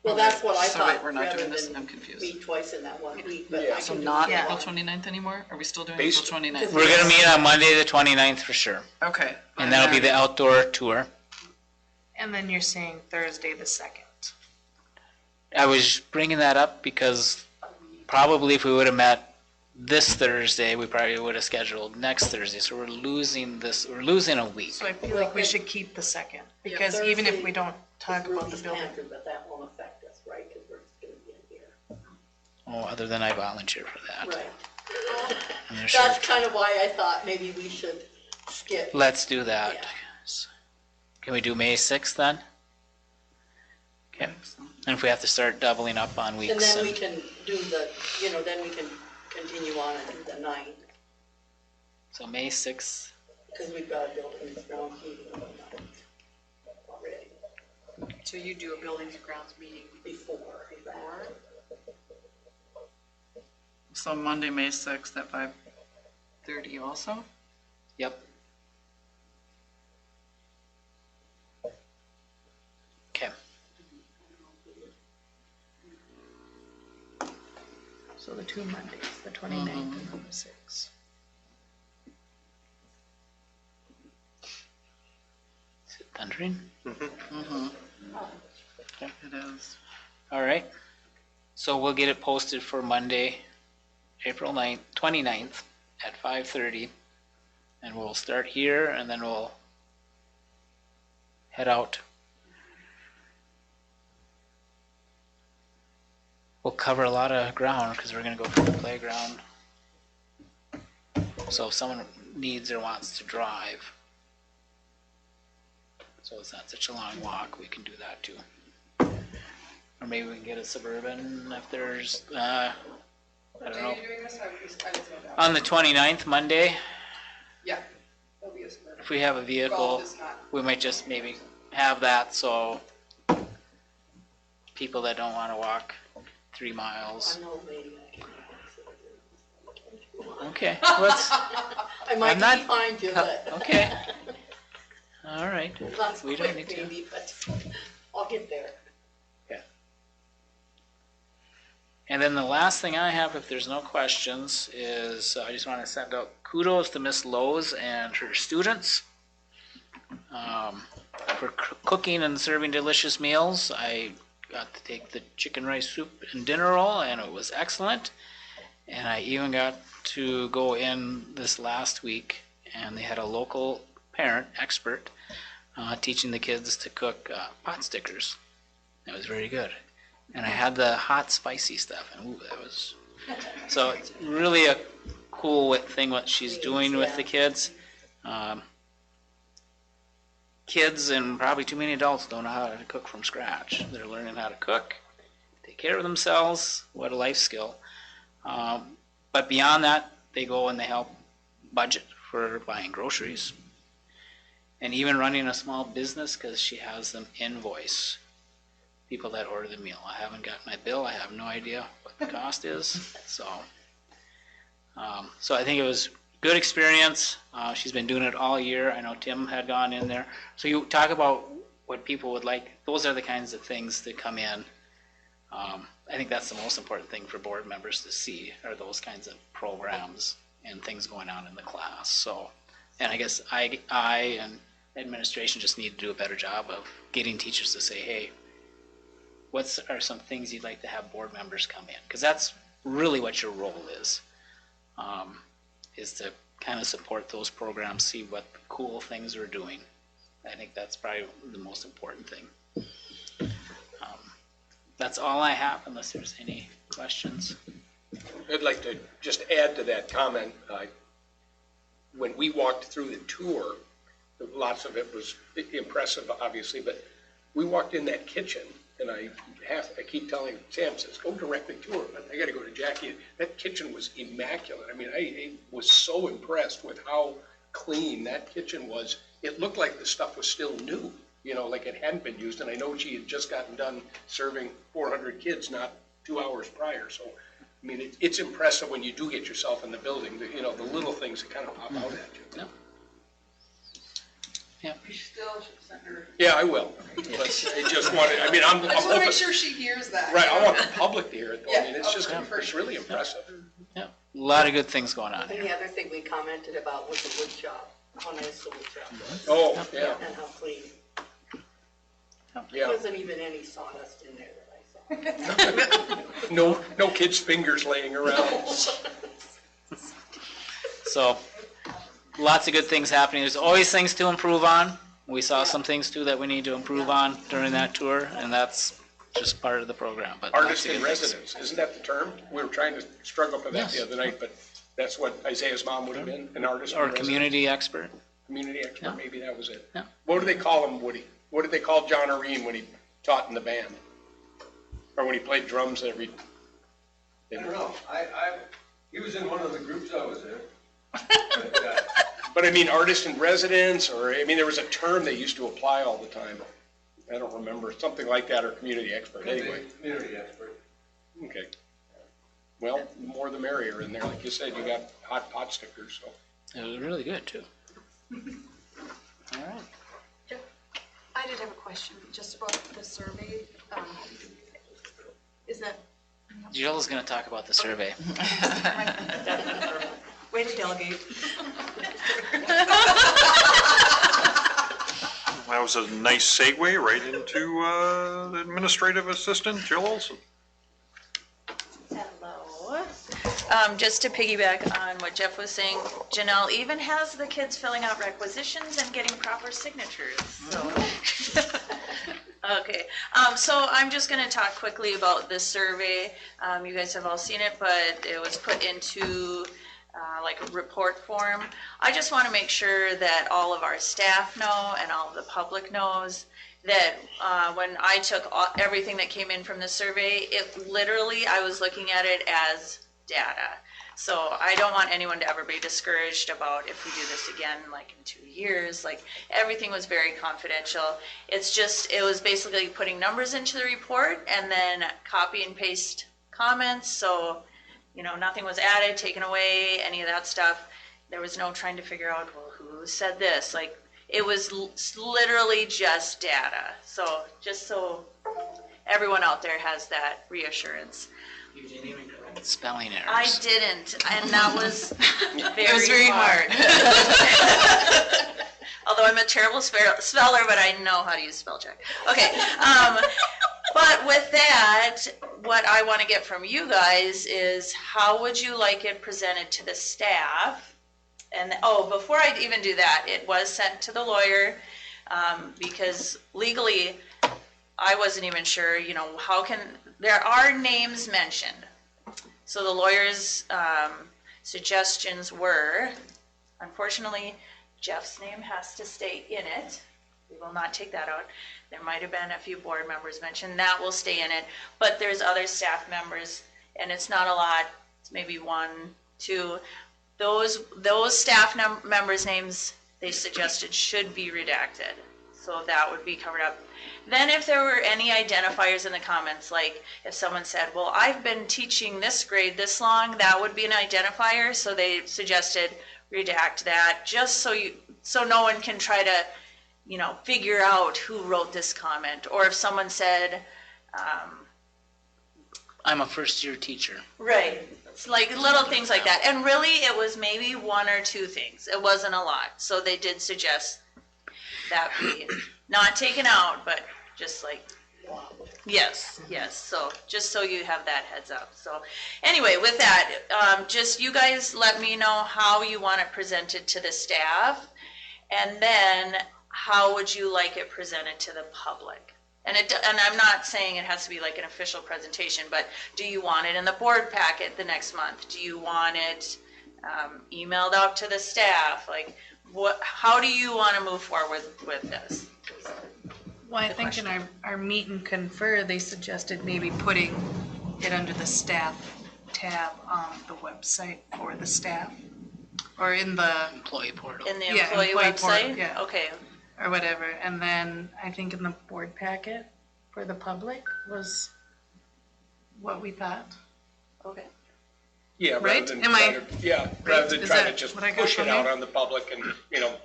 Well, that's what I So wait, thought, we're not rather doing this? than I'm confused. meet twice in that 1 week, but Yeah. I So can do. not Yeah. April 29th anymore? Are we still doing Based- April 29th? We're gonna meet on Monday, the 29th for sure, Okay. and that'll be the outdoor tour. And then you're saying Thursday the 2nd. I was bringing that up because probably if we would've met this Thursday, we probably would've scheduled next Thursday, so we're losing a week. So I feel like we should keep the 2nd, because even if we don't talk about the building. But that won't affect us, right, because we're just gonna be in here. Oh, other than I volunteer for that. Right. And there's sure- That's kind of why I thought maybe we should skip. Let's do that. Yeah. Can we do May 6th then? Okay, and if we have to start doubling up on And weeks, then we can do the, then we can continue on and do the 9th, so May 6th, because we've got a buildings grounds meeting on the 9th already, So you do a buildings and grounds meeting before. So Monday, May 6th at 5:30 also? yep. Okay, So the 2 Mondays, the 29th and then the 6th. is it thundering? Mm-hmm. Okay. It is. All right, so we'll get it posted for Monday, April 9th, 29th at 5:30. And we'll start here and then we'll head out. We'll cover a lot of ground because we're gonna go from the playground. So if someone needs or wants to drive, so it's not such a long walk, we can do that too. Or maybe we can get a Suburban if there's, I don't know. doing this? I just wrote down. On the 29th, Monday, Yeah, that'll be a Suburban. if we have a vehicle, Golf is not. we might just maybe have that so people that don't want to walk 3 miles. I know, maybe I can. Okay, let's, I might I'm not- be behind you, but. okay. All right, Not we don't quick, need to. maybe, but I'll get there. And then the last thing I have, if there's no questions, is I just want to send out kudos to Miss Lowe's and her students for cooking and serving delicious meals. I got to take the chicken rice soup and dinner roll, and it was excellent. And I even got to go in this last week, and they had a local parent expert teaching the kids to cook pot stickers. It was very good. And I had the hot spicy stuff, and ooh, that was, so it's really a cool thing what she's doing with the kids. Kids and probably too many adults don't know how to cook from scratch. They're learning how to cook, take care of themselves. What a life skill. But beyond that, they go and they help budget for buying groceries and even running a small business because she has them invoice people that order the meal. I haven't got my bill. I have no idea what the cost is. So I think it was good experience. She's been doing it all year. I know Tim had gone in there. So you talk about what people would like. Those are the kinds of things that come in. I think that's the most important thing for board members to see are those kinds of programs and things going on in the class. So, and I guess I and administration just need to do a better job of getting teachers to say, hey, what are some things you'd like to have board members come in? Because that's really what your role is to kind of support those programs, see what cool things we're doing. I think that's probably the most important thing. That's all I have, unless there's any questions. I'd like to just add to that comment. When we walked through the tour, lots of it was impressive, obviously, but we walked in that kitchen, and I keep telling Sam, says, go directly to her, but I got to go to Jackie. That kitchen was immaculate. I mean, I was so impressed with how clean that kitchen was. It looked like the stuff was still new, like it hadn't been used. And I know she had just gotten done serving 400 kids not 2 hours prior. So, I mean, it's impressive when you do get yourself in the building, the little things that kind of pop out at you. Yeah. Yeah. You still should send her. Yeah, I will. But I just wanted, I just want to make sure she hears that. Right, I want the public to hear it, though. I mean, it's just, for it's really impressive. Yeah, a lot of good things going on And here. the other thing we commented about was the wood shop, how nice the wood shop was. Oh, yeah, And how clean. yeah. There wasn't even any sawdust in there that I saw. No kids' fingers laying around. So, lots of good things happening. There's always things to improve on. We saw some things too that we need to improve on during that tour, and that's just part of the program. But Artist lots of in good things. residence, isn't that the term? We were trying to struggle for that Yes. the other night, but that's what Isaiah's mom would have been, an artist in Or residence. community expert. Community expert, Yeah. maybe that was it. Yeah. What do they call him, Woody? What did they call John Areen when he taught in the band? Or when he played drums every? I don't know, he was in one of the groups I was in. But I mean, artist in residence, or, I mean, there was a term they used to apply all the time. I don't remember, something like that, or community expert, anyway. Community expert. Okay. Well, the more the merrier in there. Like you said, you got hot pot stickers, so. It was really good too. All right. I did have a question just about the survey. Is that, Jill's going to talk about the survey. way to delegate. That was a nice segue right into the administrative assistant, Jill Olson. Hello. Just to piggyback on what Jeff was saying, Janelle even has the kids filling out requisitions and getting proper signatures, so. Okay, so I'm just gonna talk quickly about this survey. You guys have all seen it, but it was put into like a report form. I just wanna make sure that all of our staff know and all of the public knows that when I took everything that came in from the survey, it literally, I was looking at it as data. So I don't want anyone to ever be discouraged about if we do this again, like in 2 years, like everything was very confidential. It's just, it was basically putting numbers into the report and then copy and paste comments. So, nothing was added, taken away, any of that stuff. There was no trying to figure out, well, who said this? Like, it was literally just data. So just so everyone out there has that reassurance. You didn't even correct spelling errors. I didn't, and that was very It was very hard. Although I'm a terrible speller, but I know how to use spell check. Okay, but with that, what I want to get from you guys is how would you like it presented to the staff? And before I even do that, it was sent to the lawyer because legally, I wasn't even sure, there are names mentioned. So the lawyer's suggestions were, unfortunately, Jeff's name has to stay in it. We will not take that out. There might have been a few board members mentioned, that will stay in it, but there's other staff members, and it's not a lot, it's maybe 1, 2. Those staff members' names they suggested should be redacted, so that would be covered up. Then if there were any identifiers in the comments, like if someone said, well, I've been teaching this grade this long, that would be an identifier, so they suggested redact that, just so no one can try to, figure out who wrote this comment. Or if someone said, I'm a first-year teacher. right, it's like little things like that. And really, it was maybe 1 or 2 things. It wasn't a lot. So they did suggest that be not taken out, but just like, yes. So just so you have that heads up. So anyway, with that, just you guys let me know how you want it presented to the staff, and then how would you like it presented to the public? And I'm not saying it has to be like an official presentation, but do you want it in the board packet the next month? Do you want it emailed out to the staff? Like, how do you want to move forward with this? Well, I think in our meet and confer, they suggested maybe putting it under the staff tab on the website for the staff, or in the Employee portal. In the employee website? portal, yeah. Okay. Or whatever, and then I think in the board packet for the public was what we thought. Okay. Yeah, rather Right? than Am trying I- to, yeah, rather than Is trying to that just what I got push from it out you? on the public and,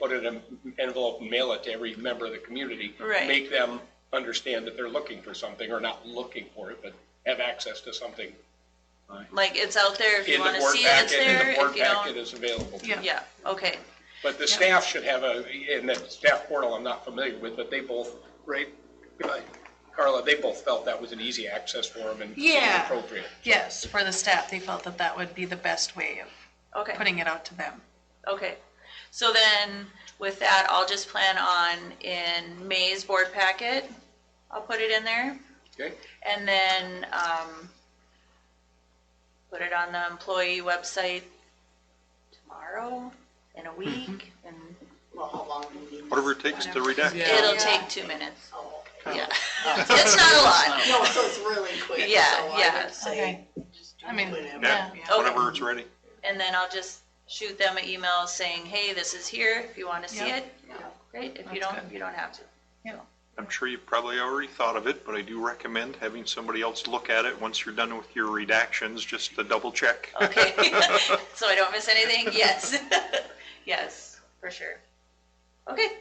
put it in an envelope and mail it to every member of the community. Right. Make them understand that they're looking for something, or not looking for it, but have access to something. Like, it's out there, if you In the want to board see it, it's packet, and there. the board If you packet don't, is available. Yeah. yeah, okay. But the staff should have in that staff portal I'm not familiar with, but they both, right, Carla, they both felt that was an easy access for them and seemed Yeah. appropriate. Yes, for the staff, they felt that that would be the best way of Okay. putting it out to them. Okay, so then with that, I'll just plan on in May's board packet, I'll put it in there. Okay. And then, put it on the employee website tomorrow, in a week, and Well, how long do you need? Whatever it takes to redact. it'll take 2 minutes. Oh, okay. Yeah, it's not a lot. No, so it's really quick. Yeah, so I yeah. would say Okay. just do I mean, whenever. Yeah, Yeah. whenever it's ready. And then I'll just shoot them an email saying, hey, this is here, if you want to see Yeah. it, great, if you That's don't, good. you don't have to. I'm sure you've probably already thought of it, but I do recommend having somebody else look at it once you're done with your redactions, just to double check. Okay, so I don't miss anything? Yes. Yes, for sure. Okay,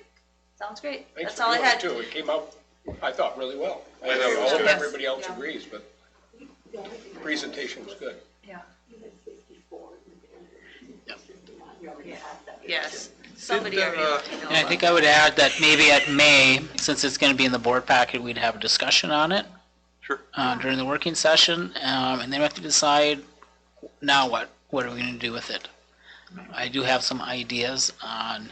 sounds great. Thanks That's for all I doing it had. too. It came out, I thought, really well. I I know, hope it was everybody else Yeah. agrees, but the presentation was good. Yeah. You had 64. Yep. You already had that. Yes, somebody Did, already let me know And I about think I would add that maybe at May, since it's gonna be in the board packet, we'd have a discussion on it Sure. during the working session, and then we have to decide now what are we gonna do with it. I do have some ideas on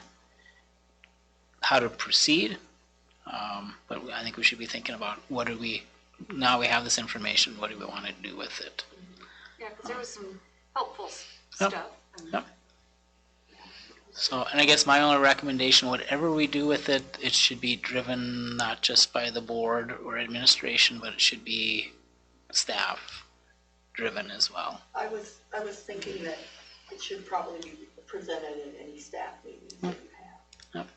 how to proceed, but I think we should be thinking about now we have this information, what do we want to do with it? Yeah, because there was some helpful Yep. stuff. and- Yep. So, and I guess my only recommendation, whatever we do with it, it should be driven not just by the board or administration, but it should be staff driven as well. I was thinking that it should probably be presented in any staff meetings that you have. Yep.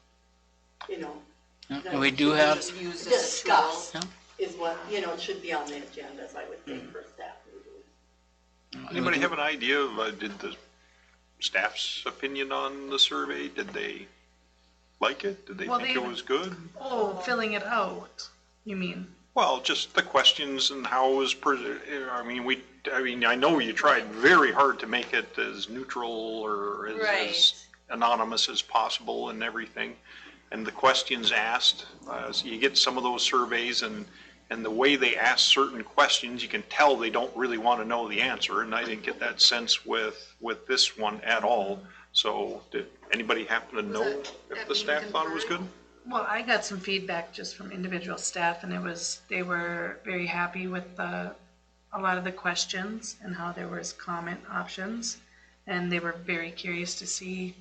You know. And we do have, Just Used as a tool. discuss Yeah. is what, it should be on the agendas, I would think, for staff meetings. Anybody have an idea of, did the staff's opinion on the survey, did they like it? Did they Well, think they- it was good? Oh, filling it out, you mean? Well, just the questions and how it was I know you tried very hard to make it as neutral or as Right. anonymous as possible and everything. And the questions asked, so you get some of those surveys and the way they ask certain questions, you can tell they don't really want to know the answer. And I didn't get that sense with this one at all. So did anybody happen to know if the staff thought it was good? Well, I got some feedback just from individual staff, and they were very happy with a lot of the questions and how there was comment options. And they were very curious to see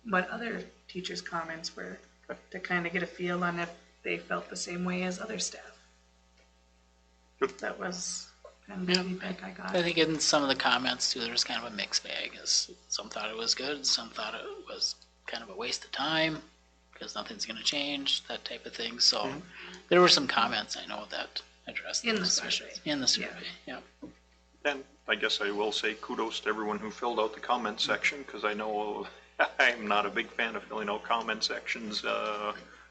what other teachers' comments were, to kind of get a feel on if they felt the same way as other staff. Good. That was kind of the feedback I got. I think in some of the comments too, there's kind of a mixed bag. Some thought it was good, some thought it was kind of a waste of time because nothing's going to change, that type of thing. So there were some comments I know that addressed In the those survey. issues. In the survey, yeah. And I guess I will say kudos to everyone who filled out the comment section, because I know I'm not a big fan of filling out comment sections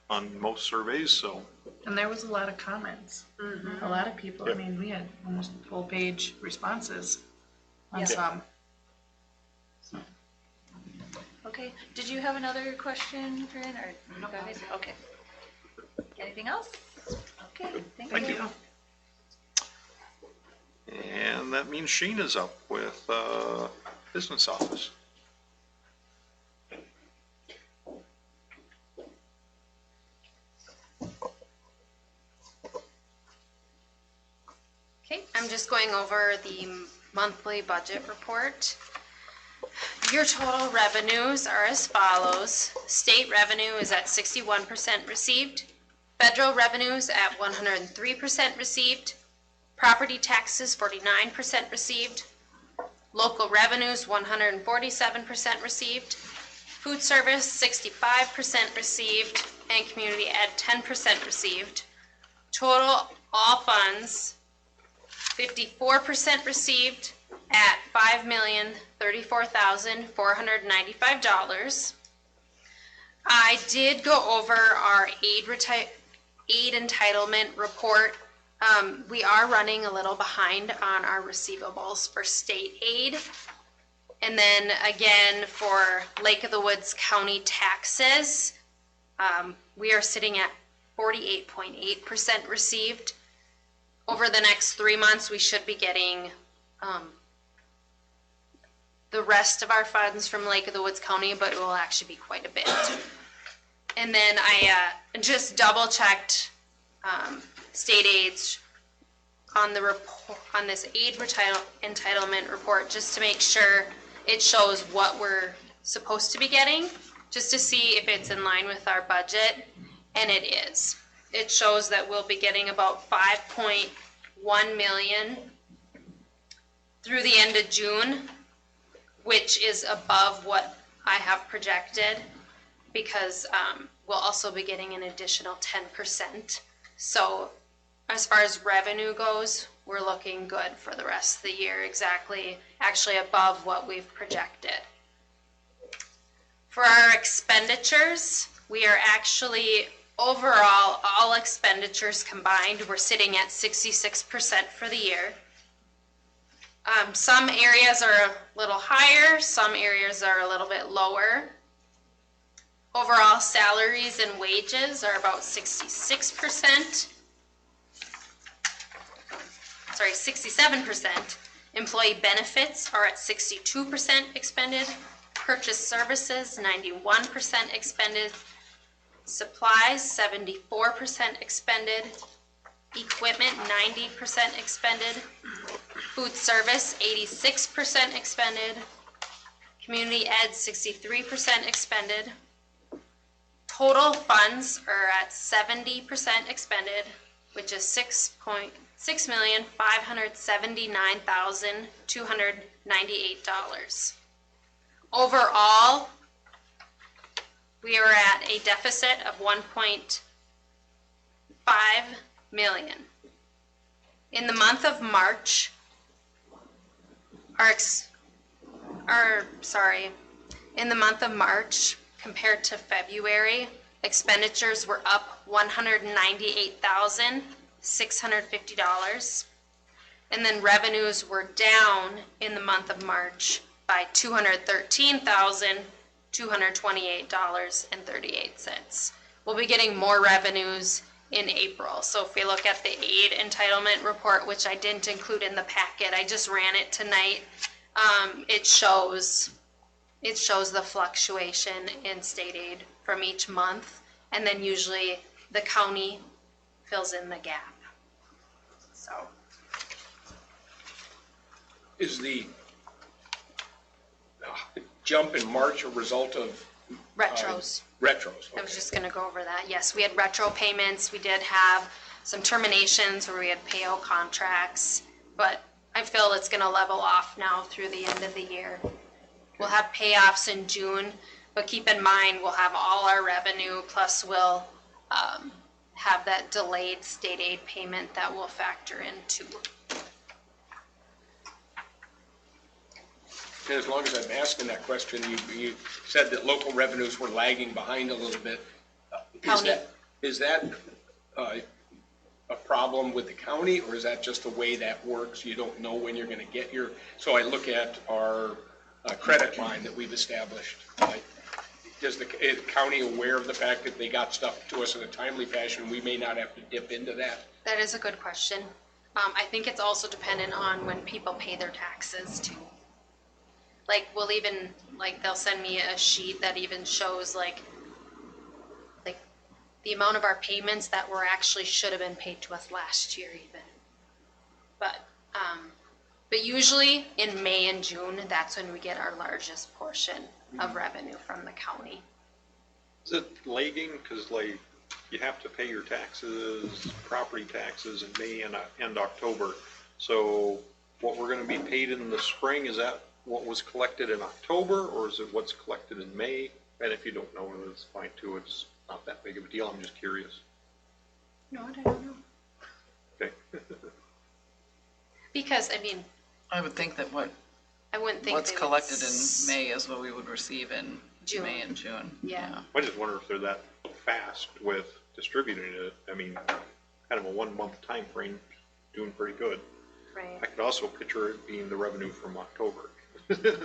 on most surveys, so. And there was a lot of comments. A lot of people, I mean, we had almost full page responses on Yeah. some. Okay, did you have another question, Corinne, or? No. Okay. Anything else? Okay, thank Thank you. you. And that means Shane is up with business office. Okay, I'm just going over the monthly budget report. Your total revenues are as follows. State revenue is at 61% received. Federal revenues at 103% received. Property taxes 49% received. Local revenues 147% received. Food service 65% received. And community ed 10% received. Total all funds 54% received at $5,034,495. I did go over our aid entitlement report. We are running a little behind on our receivables for state aid. And then again, for Lake of the Woods County taxes, we are sitting at 48.8% received. Over the next 3 months, we should be getting the rest of our funds from Lake of the Woods County, but it will actually be quite a bit. And then I just double checked state aids on the report, on this aid entitlement report, just to make sure it shows what we're supposed to be getting, just to see if it's in line with our budget, and it is. It shows that we'll be getting about 5.1 million through the end of June, which is above what I have projected, because we'll also be getting an additional 10%. So as far as revenue goes, we're looking good for the rest of the year, actually above what we've projected. For our expenditures, we are actually overall, all expenditures combined, we're sitting at 66% for the year. Some areas are a little higher, some areas are a little bit lower. Overall, salaries and wages are about 67%. Employee benefits are at 62% expended. Purchase services, 91% expended. Supplies, 74% expended. Equipment, 90% expended. Food service, 86% expended. Community ed, 63% expended. Total funds are at 70% expended, which is $6,579,298. Overall, we are at a deficit of 1.5 million. In the month of March, in the month of March, compared to February, expenditures were up $198,650. And then revenues were down in the month of March by $213,228.38. We'll be getting more revenues in April. So if we look at the aid entitlement report, which I didn't include in the packet, I just ran it tonight, it shows the fluctuation in state aid from each month, and then usually the county fills in the gap. So. Is the jump in March a result of Retros. Retros, I was okay. just gonna go over that. Yes, we had retro payments. We did have some terminations where we had payout contracts, but I feel it's gonna level off now through the end of the year. We'll have payoffs in June, but keep in mind, we'll have all our revenue, plus we'll, have that delayed state aid payment that we'll factor in too. And as long as I'm asking that question, you said that local revenues were lagging behind a little bit. County. Is that a problem with the county, or is that just the way that works? You don't know when you're gonna get your, so I look at our credit line that we've established. Is the county aware of the fact that they got stuff to us in a timely fashion? We may not have to dip into that. That is a good question. I think it's also dependent on when people pay their taxes too. Like, we'll even, like, they'll send me a sheet that even shows like the amount of our payments that were actually should have been paid to us last year even. But usually in May and June, that's when we get our largest portion of revenue from the county. Is it lagging? Because like you have to pay your taxes, property taxes in May and October. So what we're going to be paid in the spring, is that what was collected in October, or is it what's collected in May? And if you don't know, it's fine too. It's not that big of a deal. I'm just curious. No, I don't know. Okay. Because, I mean, I would think that I wouldn't think what's they would collected in May is what we would receive in June. May and June. Yeah. I just wonder if they're that fast with distributing it. I mean, kind of a 1 month time frame, doing pretty good. Right. I could also picture it being the revenue from October.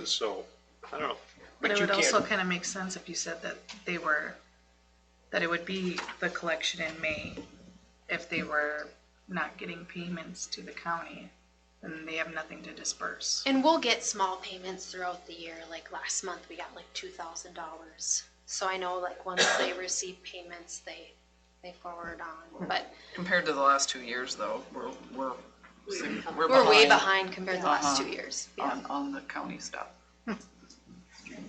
So, I don't know. But it you would also can't- kind of make sense if you said that that it would be the collection in May if they were not getting payments to the county, then they have nothing to disperse. And we'll get small payments throughout the year. Like last month, we got like $2,000. So I know like once they receive payments, they forward on. But Compared to the last 2 years though, we're we're way behind compared to the last 2 years. Yeah. on the county stuff.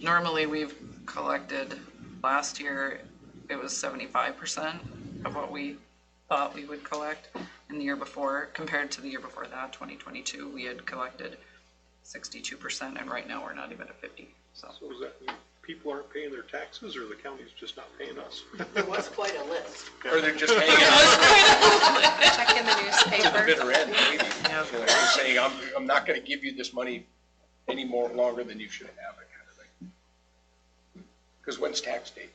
Normally, we've collected, last year, it was 75% of what we thought we would collect. In the year before, compared to the year before that, 2022, we had collected 62%, and right now we're not even at 50. So So does that mean people aren't paying their taxes, or the county's just not paying us? There was quite a list. Or they're just hanging out Check in the to the newspaper. bitter end, maybe. Yeah. You know, they're saying, I'm not gonna give you this money any more longer than you should have it, kind of thing. Because when's tax date?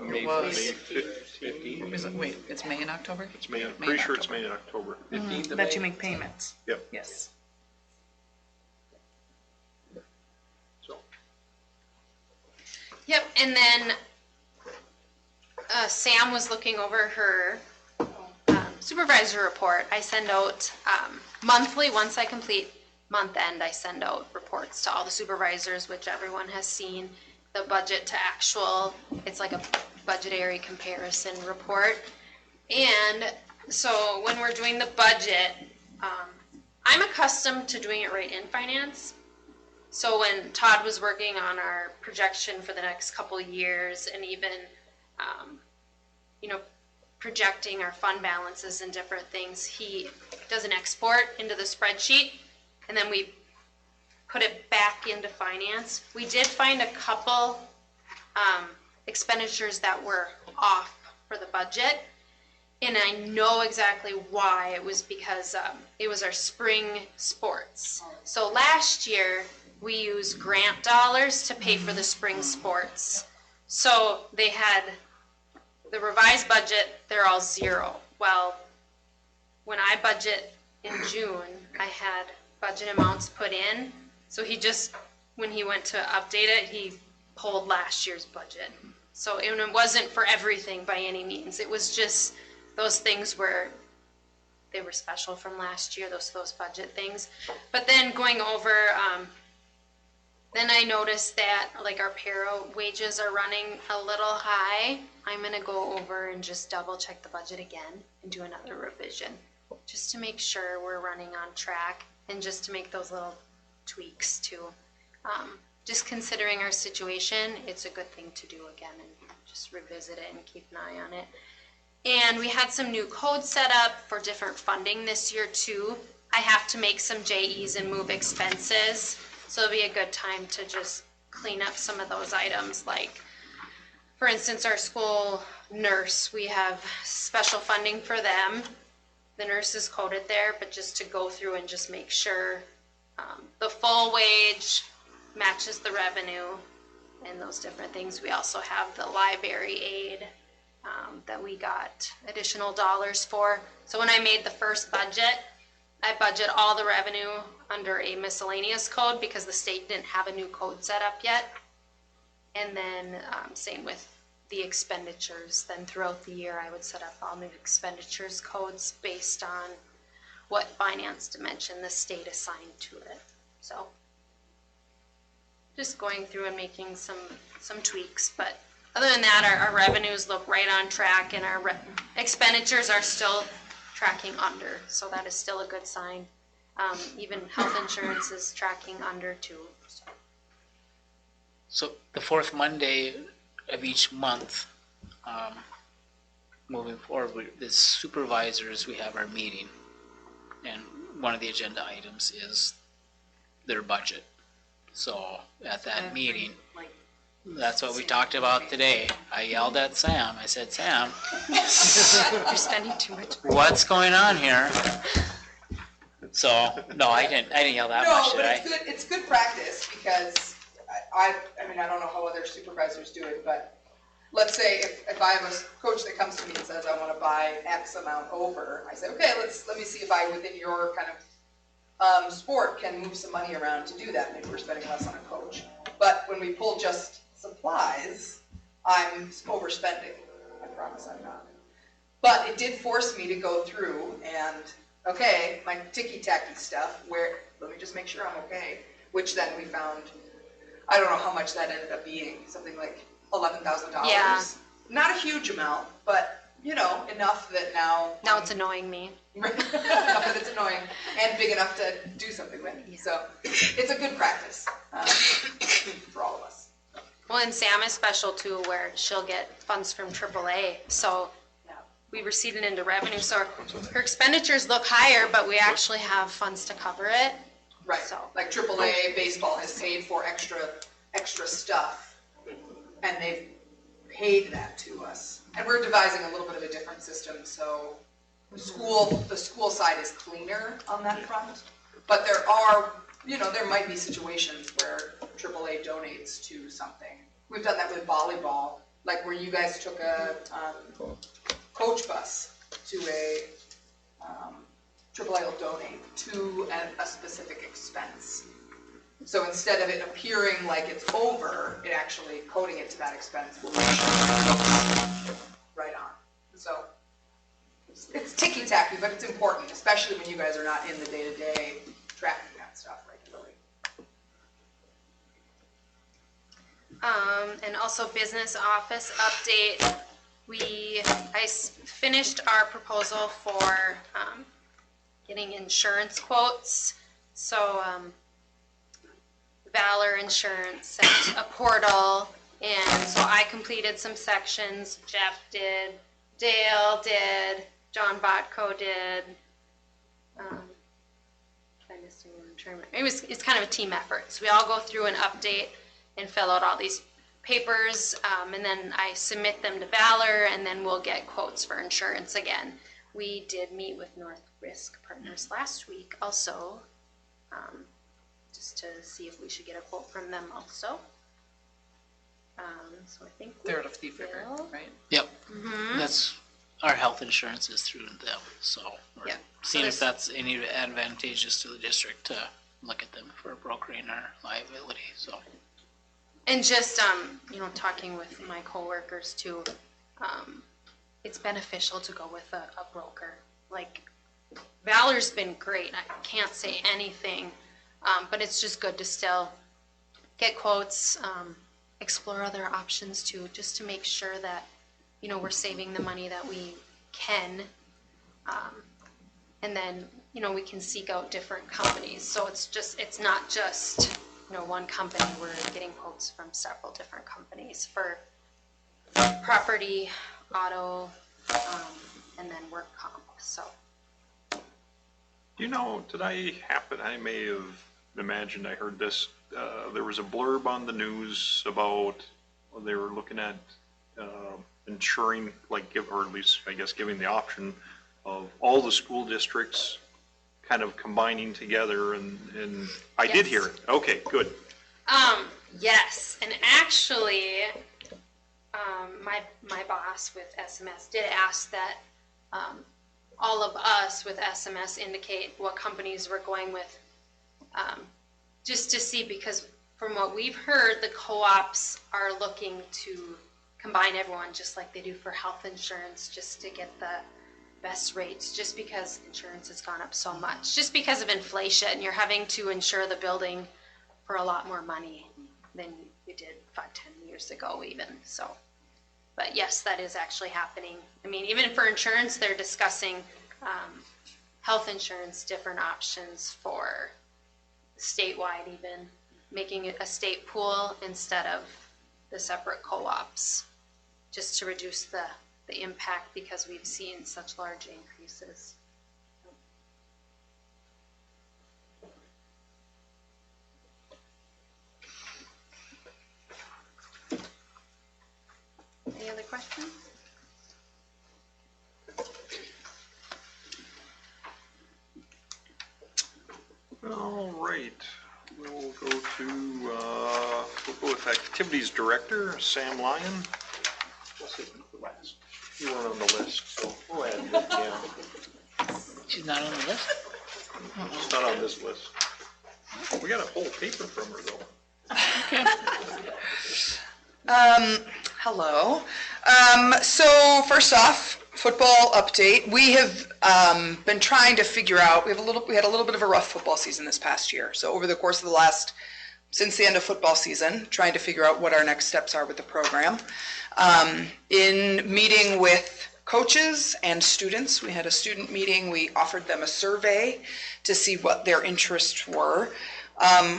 May was- 15th. is it, wait, it's May and October? It's May, I'm May pretty and sure it's October. May and October. 15th of That you May? make payments. Yep. Yes. So, Yep, and then Sam was looking over her supervisor report. I send out monthly, once I complete month end, I send out reports to all the supervisors, which everyone has seen, the budget to actual. It's like a budgetary comparison report. And so when we're doing the budget, I'm accustomed to doing it right in finance. So when Todd was working on our projection for the next couple of years, and even, projecting our fund balances and different things, he does an export into the spreadsheet, and then we put it back into finance. We did find a couple expenditures that were off for the budget, and I know exactly why. It was because it was our spring sports. So last year, we used grant dollars to pay for the spring sports. So they had the revised budget, they're all zero. Well, when I budget in June, I had budget amounts put in. So he just, when he went to update it, he pulled last year's budget. So it wasn't for everything by any means. It was just those things where they were special from last year, those budget things. But then going over, then I noticed that like our para wages are running a little high. I'm gonna go over and just double check the budget again and do another revision, just to make sure we're running on track, and just to make those little tweaks too. just considering our situation, it's a good thing to do again and just revisit it and keep an eye on it. And we had some new codes set up for different funding this year too. I have to make some JEs and move expenses, so it'll be a good time to just clean up some of those items. Like, for instance, our school nurse, we have special funding for them. The nurse is coded there, but just to go through and just make sure the full wage matches the revenue and those different things. We also have the library aid that we got additional dollars for. So when I made the first budget, I budget all the revenue under a miscellaneous code because the state didn't have a new code set up yet. And then same with the expenditures. Then throughout the year, I would set up all new expenditures codes based on what finance dimension the state assigned to it. So just going through and making some tweaks, but other than that, our revenues look right on track, and our expenditures are still tracking under, so that is still a good sign. Even health insurance is tracking under too. So the fourth Monday of each month, moving forward, the supervisors, we have our meeting, and one of the agenda items is their budget. So at that meeting, that's what we talked about today. I yelled at Sam. I said, Sam, You're spending too much. what's going on here? So, no, I didn't yell that much, did I? No, but it's good practice, because I mean, I don't know how other supervisors do it, but let's say if I have a coach that comes to me and says, I want to buy X amount over, I say, okay, let me see if I, within your kind of sport, can move some money around to do that. Maybe we're spending less on a coach. But when we pull just supplies, I'm overspending. I promise I'm not. But it did force me to go through and, okay, my ticky-tacky stuff, let me just make sure I'm okay, which then we found, I don't know how much that ended up being, something like $11,000. Yeah. Not a huge amount, but, enough that now It's annoying me. enough that it's annoying and big enough to do something with. Yeah. So it's a good practice for all of us. Well, and Sam is special too, where she'll get funds from AAA. So we receive it into revenue. So her expenditures look higher, but we actually have funds to cover it. Right. So. Like AAA baseball has paid for extra stuff, and they've paid that to us. And we're devising a little bit of a different system, so the school side is cleaner on that front. But there are, there might be situations where AAA donates to something. We've done that with volleyball, like where you guys took a coach bus to a, AAA will donate to a specific expense. So instead of it appearing like it's over, it actually coding it to that expense will right on. So it's ticky-tacky, but it's important, especially when you guys are not in the day-to-day tracking that stuff regularly. And also business office update. I finished our proposal for getting insurance quotes. So Valor Insurance sent a portal, and so I completed some sections. Jeff did, Dale did, John Botko did. It's kind of a team effort. So we all go through and update and fill out all these papers, and then I submit them to Valor, and then we'll get quotes for insurance again. We did meet with North Risk Partners last week also, just to see if we should get a quote from them also. So I think They're out of Thief River, right? Yep. Mm-hmm. That's, our health insurance is through them, so we're Yeah. seeing if that's any advantageous to the district to look at them for brokering our liability, so. And just, talking with my coworkers too, it's beneficial to go with a broker. Like, Valor's been great. I can't say anything, but it's just good to still get quotes, explore other options too, just to make sure that, we're saving the money that we can. And then, we can seek out different companies. So it's not just one company. We're getting quotes from several different companies for property, auto, and then work comp, so. Do you know, did I may have imagined I heard this, there was a blurb on the news about, they were looking at insuring, or at least, I guess, giving the option of all the school districts kind of combining together, and I did hear it. Okay, good. Yes, and actually, my boss with SMS did ask that all of us with SMS indicate what companies we're going with, just to see, because from what we've heard, the co-ops are looking to combine everyone just like they do for health insurance, just to get the best rates, just because insurance has gone up so much, just because of inflation. You're having to insure the building for a lot more money than we did 5-10 years ago even, so. But yes, that is actually happening. I mean, even for insurance, they're discussing health insurance, different options for statewide, even making it a state pool instead of the separate co-ops, just to reduce the impact, because we've seen such large increases. Any other questions? All right, we'll go with Activities Director, Sam Lyon. What's it last? You weren't on the list, so go ahead. Yeah. She's not on the list? She's not on this list. We got a whole paper from her, though. Hello. So first off, football update. We have been trying to figure out, we had a little bit of a rough football season this past year. So over the course of since the end of football season, trying to figure out what our next steps are with the program. In meeting with coaches and students, we had a student meeting. We offered them a survey to see what their interests were.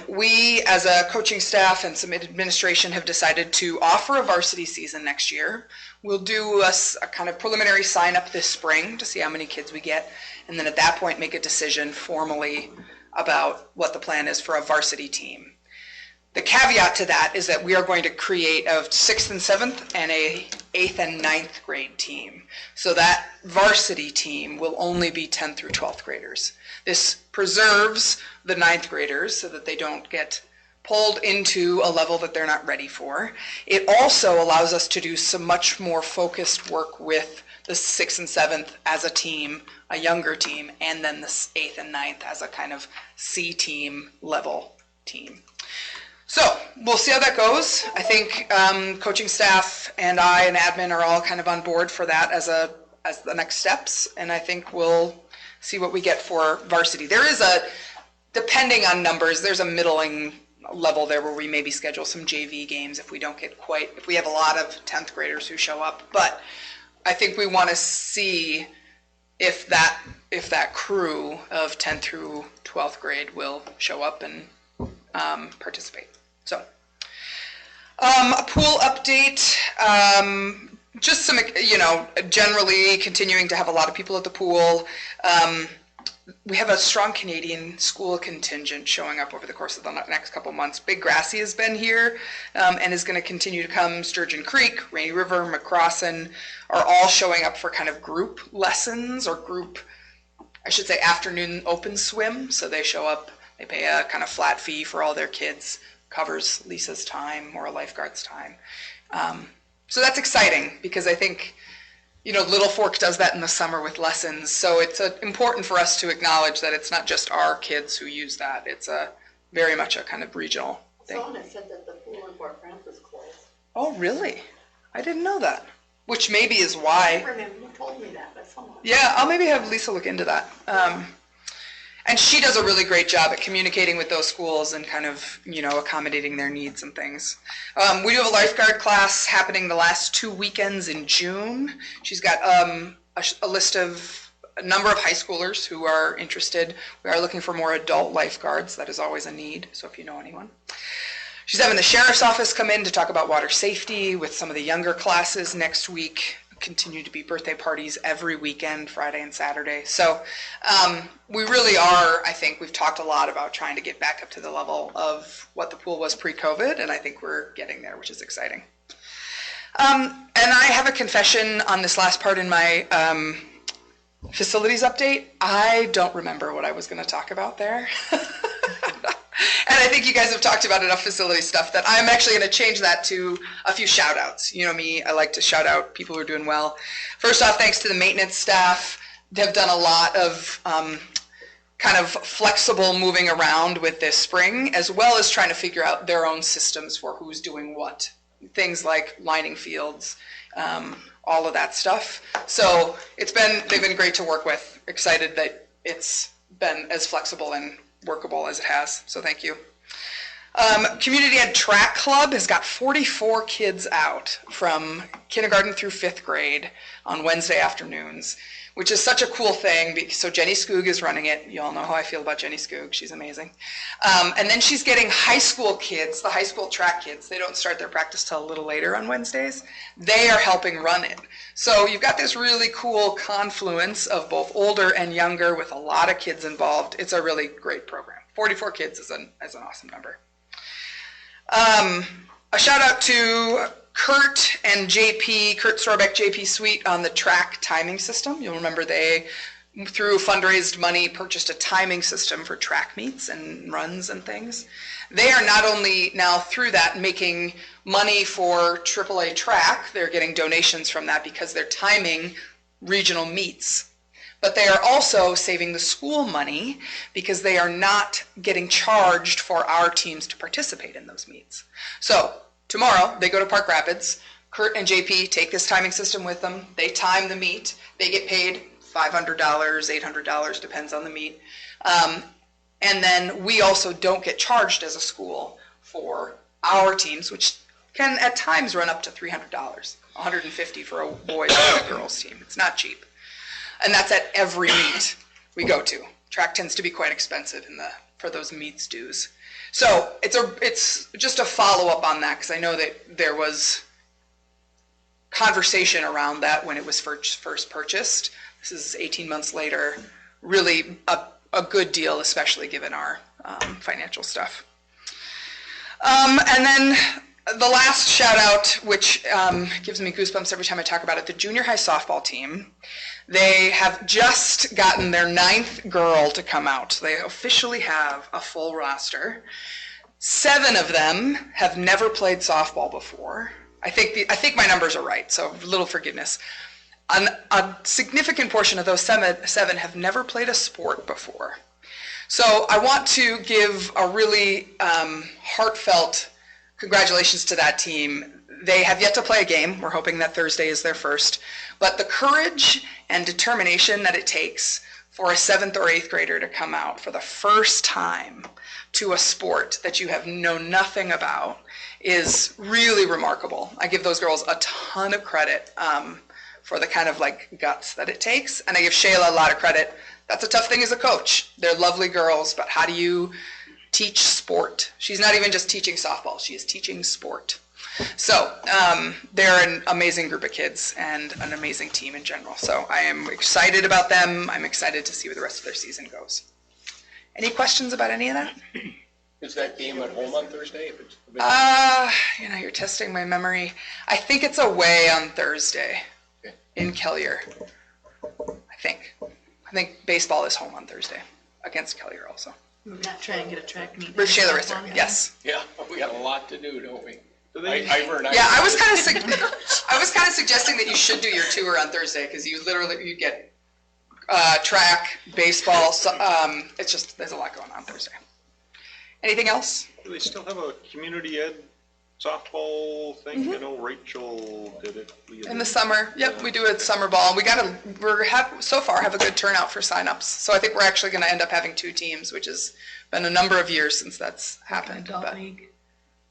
We, as a coaching staff and some administration, have decided to offer a varsity season next year. We'll do a kind of preliminary sign up this spring to see how many kids we get, and then at that point make a decision formally about what the plan is for a varsity team. The caveat to that is that we are going to create a 6th and 7th and a 8th and 9th grade team. So that varsity team will only be 10th through 12th graders. This preserves the 9th graders so that they don't get pulled into a level that they're not ready for. It also allows us to do some much more focused work with the 6th and 7th as a team, a younger team, and then the 8th and 9th as a kind of C team level team. So we'll see how that goes. I think coaching staff and I and admin are all kind of on board for that as the next steps, and I think we'll see what we get for varsity. There is depending on numbers, there's a middling level there where we maybe schedule some JV games if we have a lot of 10th graders who show up. But I think we want to see if that crew of 10th through 12th grade will show up and participate. So, a pool update, just some, generally continuing to have a lot of people at the pool. We have a strong Canadian school contingent showing up over the course of the next couple months. Big Grassy has been here and is going to continue to come. Sturgeon Creek, Rainy River, McCrossan are all showing up for kind of group lessons or afternoon open swim. So they show up, they pay a kind of flat fee for all their kids, covers Lisa's time or a lifeguard's time. So that's exciting because I think, Little Fork does that in the summer with lessons. So it's important for us to acknowledge that it's not just our kids who use that. It's very much a kind of regional thing. Someone has said that the pool in Fort Francis closed. Oh, really? I didn't know that. Which maybe is why. I remember you told me that, but someone. Yeah, I'll maybe have Lisa look into that. And she does a really great job at communicating with those schools and kind of, accommodating their needs and things. We do have a lifeguard class happening the last 2 weekends in June. She's got a list of a number of high schoolers who are interested. We are looking for more adult lifeguards. That is always a need, so if you know anyone. She's having the sheriff's office come in to talk about water safety with some of the younger classes next week. Continue to be birthday parties every weekend, Friday and Saturday. So we really are, I think we've talked a lot about trying to get back up to the level of what the pool was pre-COVID, and I think we're getting there, which is exciting. And I have a confession on this last part in my facilities update. I don't remember what I was going to talk about there. And I think you guys have talked about enough facility stuff that I'm actually going to change that to a few shout outs. You know me, I like to shout out people who are doing well. First off, thanks to the maintenance staff. They've done a lot of kind of flexible moving around with this spring, as well as trying to figure out their own systems for who's doing what. Things like lining fields, all of that stuff. So they've been great to work with. Excited that it's been as flexible and workable as it has, so thank you. Community Ed Track Club has got 44 kids out from kindergarten through 5th grade on Wednesday afternoons, which is such a cool thing. So Jenny Skoog is running it. You all know how I feel about Jenny Skoog. She's amazing. And then she's getting high school kids, the high school track kids. They don't start their practice till a little later on Wednesdays. They are helping run it. So you've got this really cool confluence of both older and younger with a lot of kids involved. It's a really great program. 44 kids is an awesome number. A shout out to Kurt and JP, Kurt Sorbeck, JP Sweet on the track timing system. You'll remember they, through fundraised money, purchased a timing system for track meets and runs and things. They are not only now through that making money for AAA track, they're getting donations from that because they're timing regional meets, but they are also saving the school money because they are not getting charged for our teams to participate in those meets. So tomorrow, they go to Park Rapids. Kurt and JP take this timing system with them. They time the meet. They get paid $500, $800, depends on the meet. And then we also don't get charged as a school for our teams, which can at times run up to $300, $150 for a boys and a girls team. It's not cheap. And that's at every meet we go to. Track tends to be quite expensive for those meets dues. So it's just a follow-up on that, because I know that there was conversation around that when it was first purchased. This is 18 months later. Really a good deal, especially given our financial stuff. And then the last shout out, which gives me goosebumps every time I talk about it, the junior high softball team. They have just gotten their 9th girl to come out. They officially have a full roster. 7 of them have never played softball before. I think my numbers are right, so a little forgiveness. A significant portion of those 7 have never played a sport before. So I want to give a really heartfelt congratulations to that team. They have yet to play a game. We're hoping that Thursday is their first. But the courage and determination that it takes for a 7th or 8th grader to come out for the first time to a sport that you have known nothing about is really remarkable. I give those girls a ton of credit for the kind of guts that it takes. And I give Shayla a lot of credit. That's a tough thing as a coach. They're lovely girls, but how do you teach sport? She's not even just teaching softball. She is teaching sport. So they're an amazing group of kids and an amazing team in general. So I am excited about them. I'm excited to see where the rest of their season goes. Any questions about any of that? Is that game at home on Thursday? You're testing my memory. I think it's away on Thursday in Kelliher. I think baseball is home on Thursday against Kelliher also. Not try and get a track meet. With Shayla Risser, yes. Yeah, we got a lot to do, don't we? I was kind of suggesting that you should do your tour on Thursday, because you get track, baseball. It's just there's a lot going on Thursday. Anything else? Do they still have a community ed softball thing? Mm-hmm. I know Rachel did it. In the summer, yep, we do a summer ball. So far have a good turnout for signups. So I think we're actually going to end up having 2 teams, which has been a number of years since that's happened. Adult league.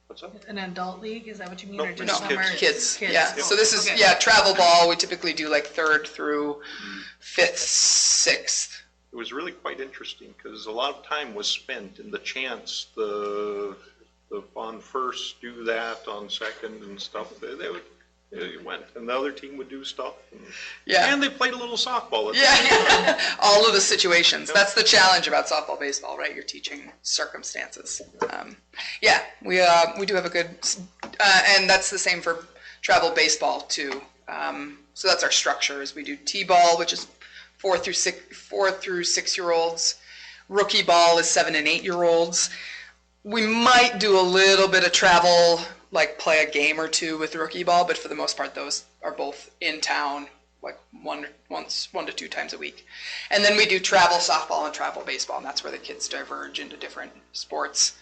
What's up? An adult league, is that what you mean? No, Or just no, summer? Kids. Yeah. Kids. So this is Okay. travel ball. We typically do 3rd through 5th, 6th. It was really quite interesting because a lot of time was spent in the chants, the on first do that, on second and stuff. They went, and the other team would do stuff. And they played a little softball. All of the situations. That's the challenge about softball, baseball, right? You're teaching circumstances. We do have a good, and that's the same for travel baseball too. So that's our structure. Is we do T-ball, which is 4 through 6-year-olds. Rookie ball is 7 and 8-year-olds. We might do a little bit of travel, like play a game or two with rookie ball, but for the most part, those are both in town, like one to two times a week. And then we do travel softball and travel baseball, and that's where the kids diverge into different sports.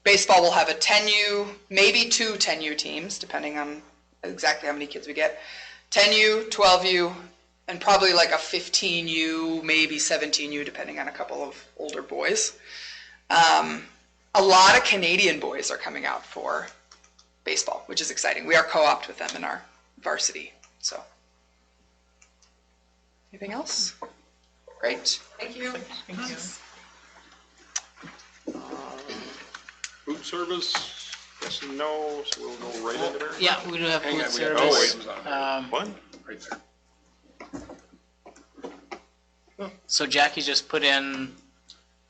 Baseball will have a 10U, maybe 2 10U teams, depending on exactly how many kids we get. 10U, 12U, and probably like a 15U, maybe 17U, depending on a couple of older boys. A lot of Canadian boys are coming out for baseball, which is exciting. We are co-opt with them in our varsity. So, anything else? Great. Thank you. Food service, yes and no, so we'll go right into there. Yeah, we do have Hang food on, service. What? Right there. So Jackie just put in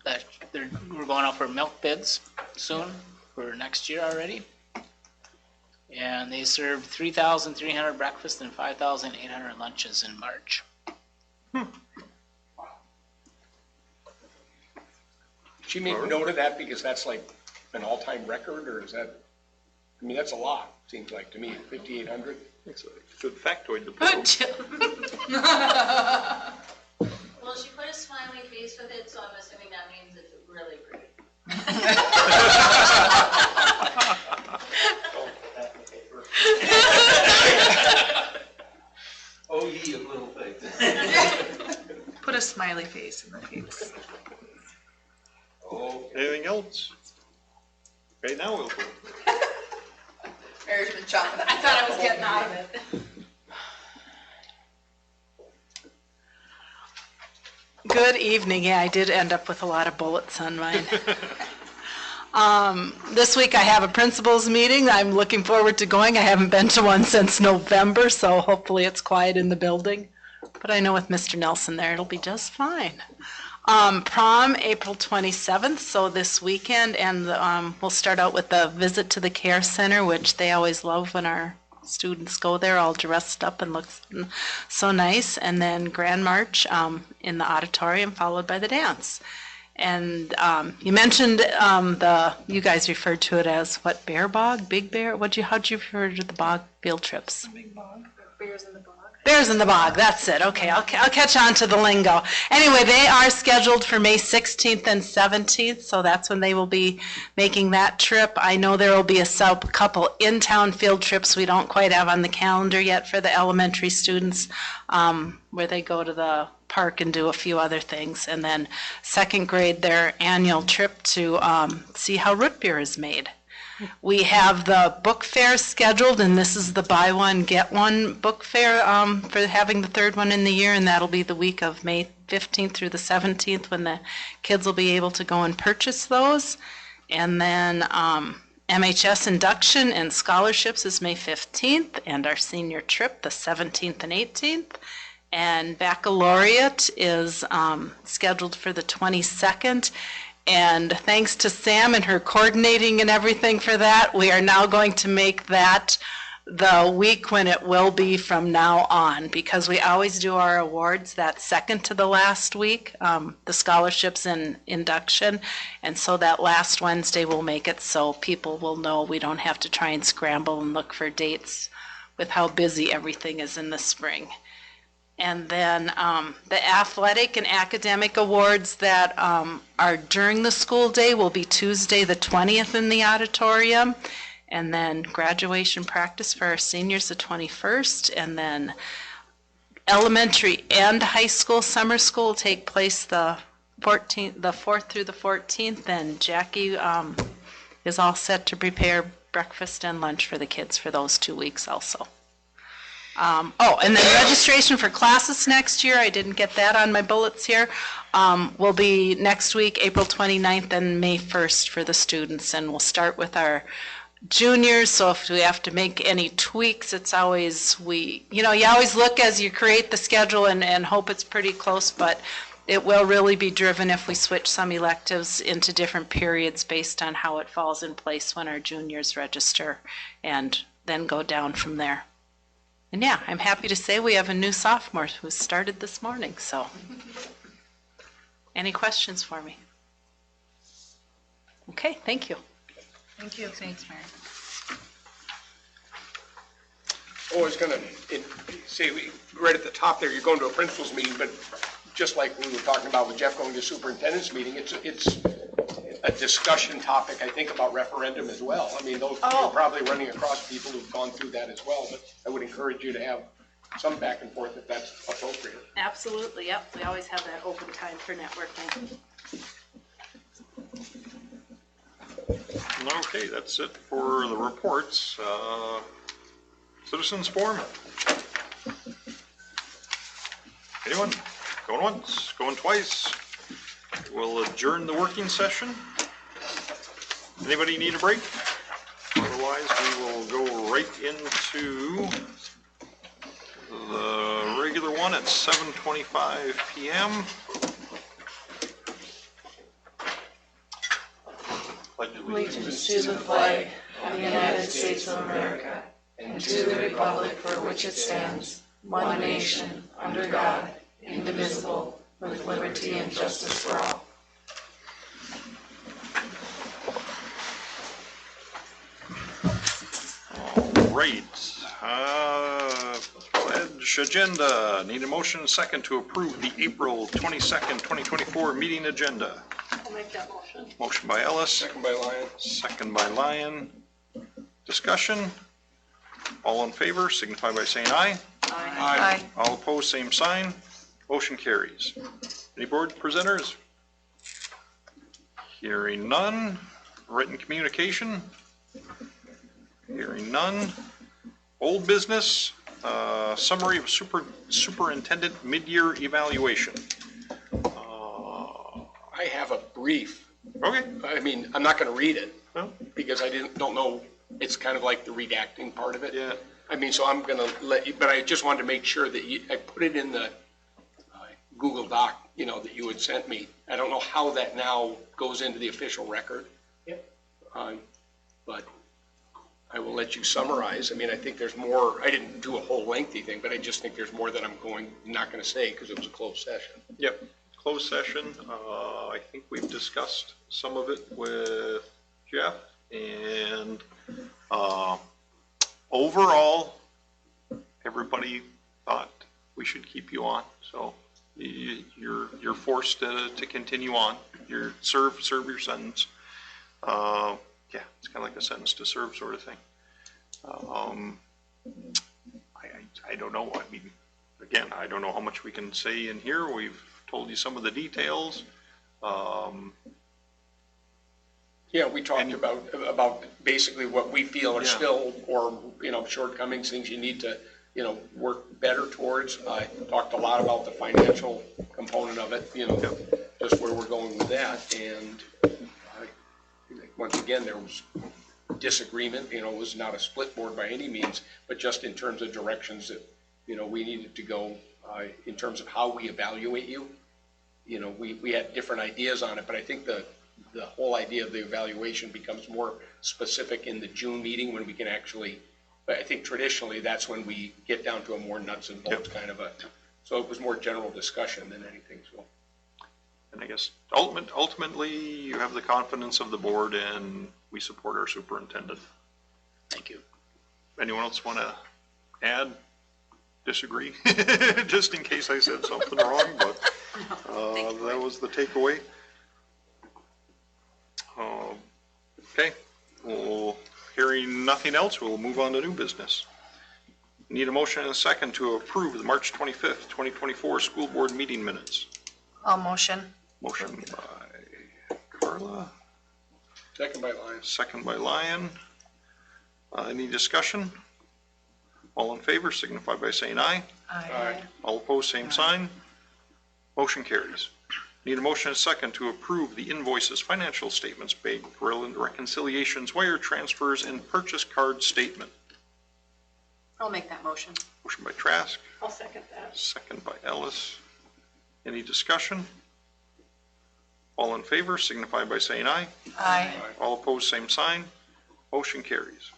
that we're going out for milk bids soon for next year already. And they served 3,300 breakfast and 5,800 lunches in March. She made note of that because that's like an all-time record, or is that, I mean, that's a lot, seems like to me, 5,800. It's a good factoid to put. Well, she put a smiley face with it, so I'm assuming that means it's really pretty. Oh, ye of little faith. Put a smiley face in the cakes. Anything else? Okay, now we'll go. Mary's been chopping that. I thought I was getting out of it. Good evening. Yeah, I did end up with a lot of bullets on mine. This week I have a principals meeting. I'm looking forward to going. I haven't been to one since November, so hopefully it's quiet in the building. But I know with Mr. Nelson there, it'll be just fine. Prom, April 27th, so this weekend, and we'll start out with the visit to the care center, which they always love when our students go there all dressed up and look so nice, and then Grand March in the auditorium, followed by the dance. And you mentioned you guys referred to it as what, Bear Bog, Big Bear? How'd you refer to the bog field trips? Big bog, bears in the bog. Bears in the Bog, that's it. Okay, I'll catch on to the lingo. Anyway, they are scheduled for May 16th and 17th, so that's when they will be making that trip. I know there will be a couple in-town field trips we don't quite have on the calendar yet for the elementary students, where they go to the park and do a few other things. And then second grade, their annual trip to see how root beer is made. We have the book fair scheduled, and this is the buy one, get one book fair for having the third one in the year, and that'll be the week of May 15th through the 17th when the kids will be able to go and purchase those. And then MHS induction and scholarships is May 15th, and our senior trip the 17th and 18th. And baccalaureate is scheduled for the 22nd. And thanks to Sam and her coordinating and everything for that, we are now going to make that the week when it will be from now on, because we always do our awards that second to the last week, the scholarships and induction. And so that last Wednesday will make it so people will know we don't have to try and scramble and look for dates with how busy everything is in the spring. And then the athletic and academic awards that are during the school day will be Tuesday the 20th in the auditorium. And then graduation practice for our seniors the 21st. And then elementary and high school summer school will take place the 4th through the 14th. And Jackie is all set to prepare breakfast and lunch for the kids for those 2 weeks also. And then registration for classes next year, I didn't get that on my bullets here, will be next week, April 29th and May 1st for the students. And we'll start with our juniors, so if we have to make any tweaks, it's always, you always look as you create the schedule and hope it's pretty close, but it will really be driven if we switch some electives into different periods based on how it falls in place when our juniors register, and then go down from there. And yeah, I'm happy to say we have a new sophomore who started this morning, so. Any questions for me? Okay, thank you. Thank you. Thanks, Mary. I was gonna say, right at the top there, you're going to a principal's meeting, but just like we were talking about with Jeff going to superintendent's meeting, it's a discussion topic, I think, about referendum as well. I mean, those are probably running across people who've gone through that as well, but I would encourage you to have some back and forth if that's appropriate. Absolutely, yep. We always have that open time for networking. Okay, that's it for the reports. Citizens forum. Anyone? Going once, going twice. We'll adjourn the working session. Anybody need a break? Otherwise, we will go right into the regular one at 7:25 p.m. Allegiance to the flag of the United States of America and to the republic for which it stands, one nation, under God, indivisible, with liberty and justice for all. All right. Pledge agenda. Need a motion and second to approve the April 22nd, 2024 meeting agenda. I'll make that motion. Motion by Ellis. Second by Lyon. Second by Lyon. Discussion. All in favor signify by saying aye. Aye. All opposed, same sign. Motion carries. Any board presenters? Hearing none. Written communication? Hearing none. Old business, summary of superintendent mid-year evaluation. I have a brief. Okay. I mean, I'm not gonna read it No? because I don't know, it's kind of like the redacting part of it. Yeah. I mean, so I'm gonna let you, but I just wanted to make sure that I put it in the Google Doc, that you had sent me. I don't know how that now goes into the official record. Yep. But I will let you summarize. I mean, I think there's more, I didn't do a whole lengthy thing, but I just think there's more that I'm not gonna say because it was a closed session. Yep. Closed session. I think we've discussed some of it with Jeff, and overall, everybody thought we should keep you on. So you're forced to continue on. You're serve your sentence. Yeah, it's kind of like a sentence to serve sort of thing. I don't know. I mean, again, I don't know how much we can say in here. We've told you some of the details. Yeah, we talked about basically what we feel are still, or, shortcomings, things you need to, work better towards. I talked a lot about the financial component of it, just where we're going with that. And once again, there was disagreement, it was not a split board by any means, but just in terms of directions that, we needed to go in terms of how we evaluate you. We had different ideas on it, but I think the whole idea of the evaluation becomes more specific in the June meeting when we can actually, but I think traditionally that's when we get down to a more nuts and bolts kind of so it was more general discussion than anything, so. And I guess ultimately you have the confidence of the board and we support our superintendent. Thank you. Anyone else want to add, disagree? Just in case I said something wrong, but that was the takeaway. Okay, well, hearing nothing else, we'll move on to new business. Need a motion and a second to approve the March 25th, 2024 school board meeting minutes. All motion. Motion by Carla. Second by Lyon. Second by Lyon. Any discussion? All in favor signify by saying aye. Aye. All opposed, same sign. Motion carries. Need a motion and a second to approve the invoices, financial statements, bank reconciliations, wire transfers, and purchase card statement. I'll make that motion. Motion by Trask, I'll second that. second by Ellis. Any discussion? All in favor signify by saying aye. Aye. All opposed, same sign. Motion carries.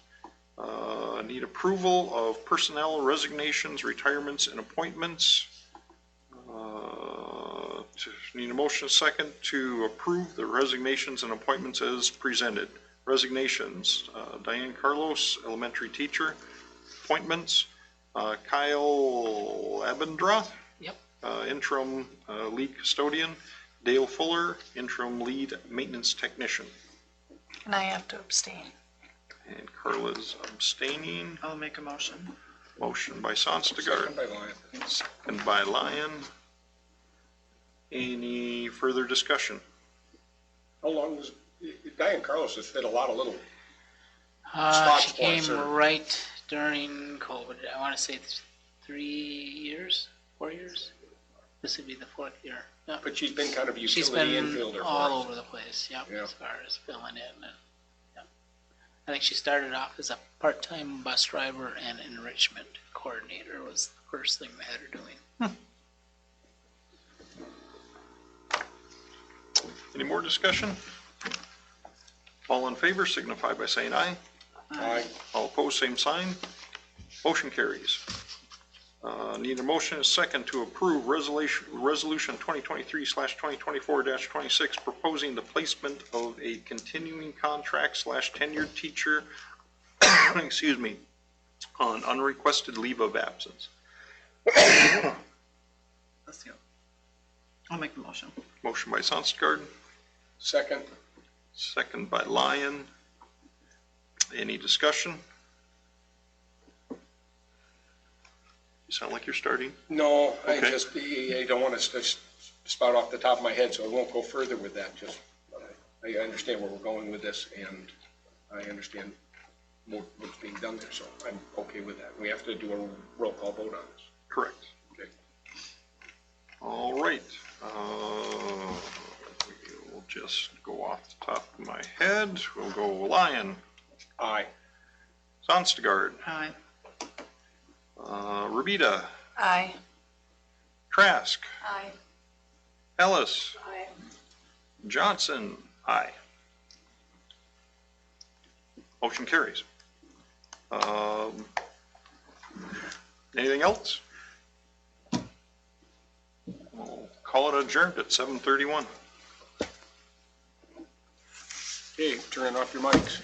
Need approval of personnel resignations, retirements, and appointments. Need a motion second to approve the resignations and appointments as presented. Resignations, Diane Carlos, elementary teacher. Appointments, Kyle Abendroth. Yep. Interim lead custodian. Dale Fuller, interim lead maintenance technician. And I have to abstain. And Carla's abstaining. I'll make a motion. Motion by Sonstegard, Second by Lyon. second by Lyon. Any further discussion? How long was, Diane Carlos has fit a lot of little, She Spots for came us, or- right during COVID. I want to say 3 years, 4 years. This would be the 4th year. Yeah. but she's been kind of a She's utility been infielder for all us. over the place, yep, Yeah. as far as filling in. And, yep. I think she started off as a part-time bus driver and enrichment coordinator was the first thing they had her doing. Any more discussion? All in favor signify by saying aye. Aye. All opposed, same sign. Motion carries. Need a motion and a second to approve resolution 2023/2024-26 proposing the placement of a continuing contract / tenured teacher, excuse me, on unrequested leave of absence. Let's go. I'll make the motion. Motion by Sonstegard, Second. second by Lyon. Any discussion? You sound like you're starting. No, I Okay. just, I don't want to spout off the top of my head, so I won't go further with that. Just, I understand where we're going with this, and I understand what's being done there, so I'm okay with that. We have to do a roll call vote on this. Correct. Okay. All right. We'll just go off the top of my head. We'll go Lyon, Aye. Sonstegard, Aye. Rabita, Aye. Trask, Aye. Ellis, Aye. Johnson, aye. Motion carries. Anything else? We'll call it adjourned at 7:31. Okay, turning off your mics.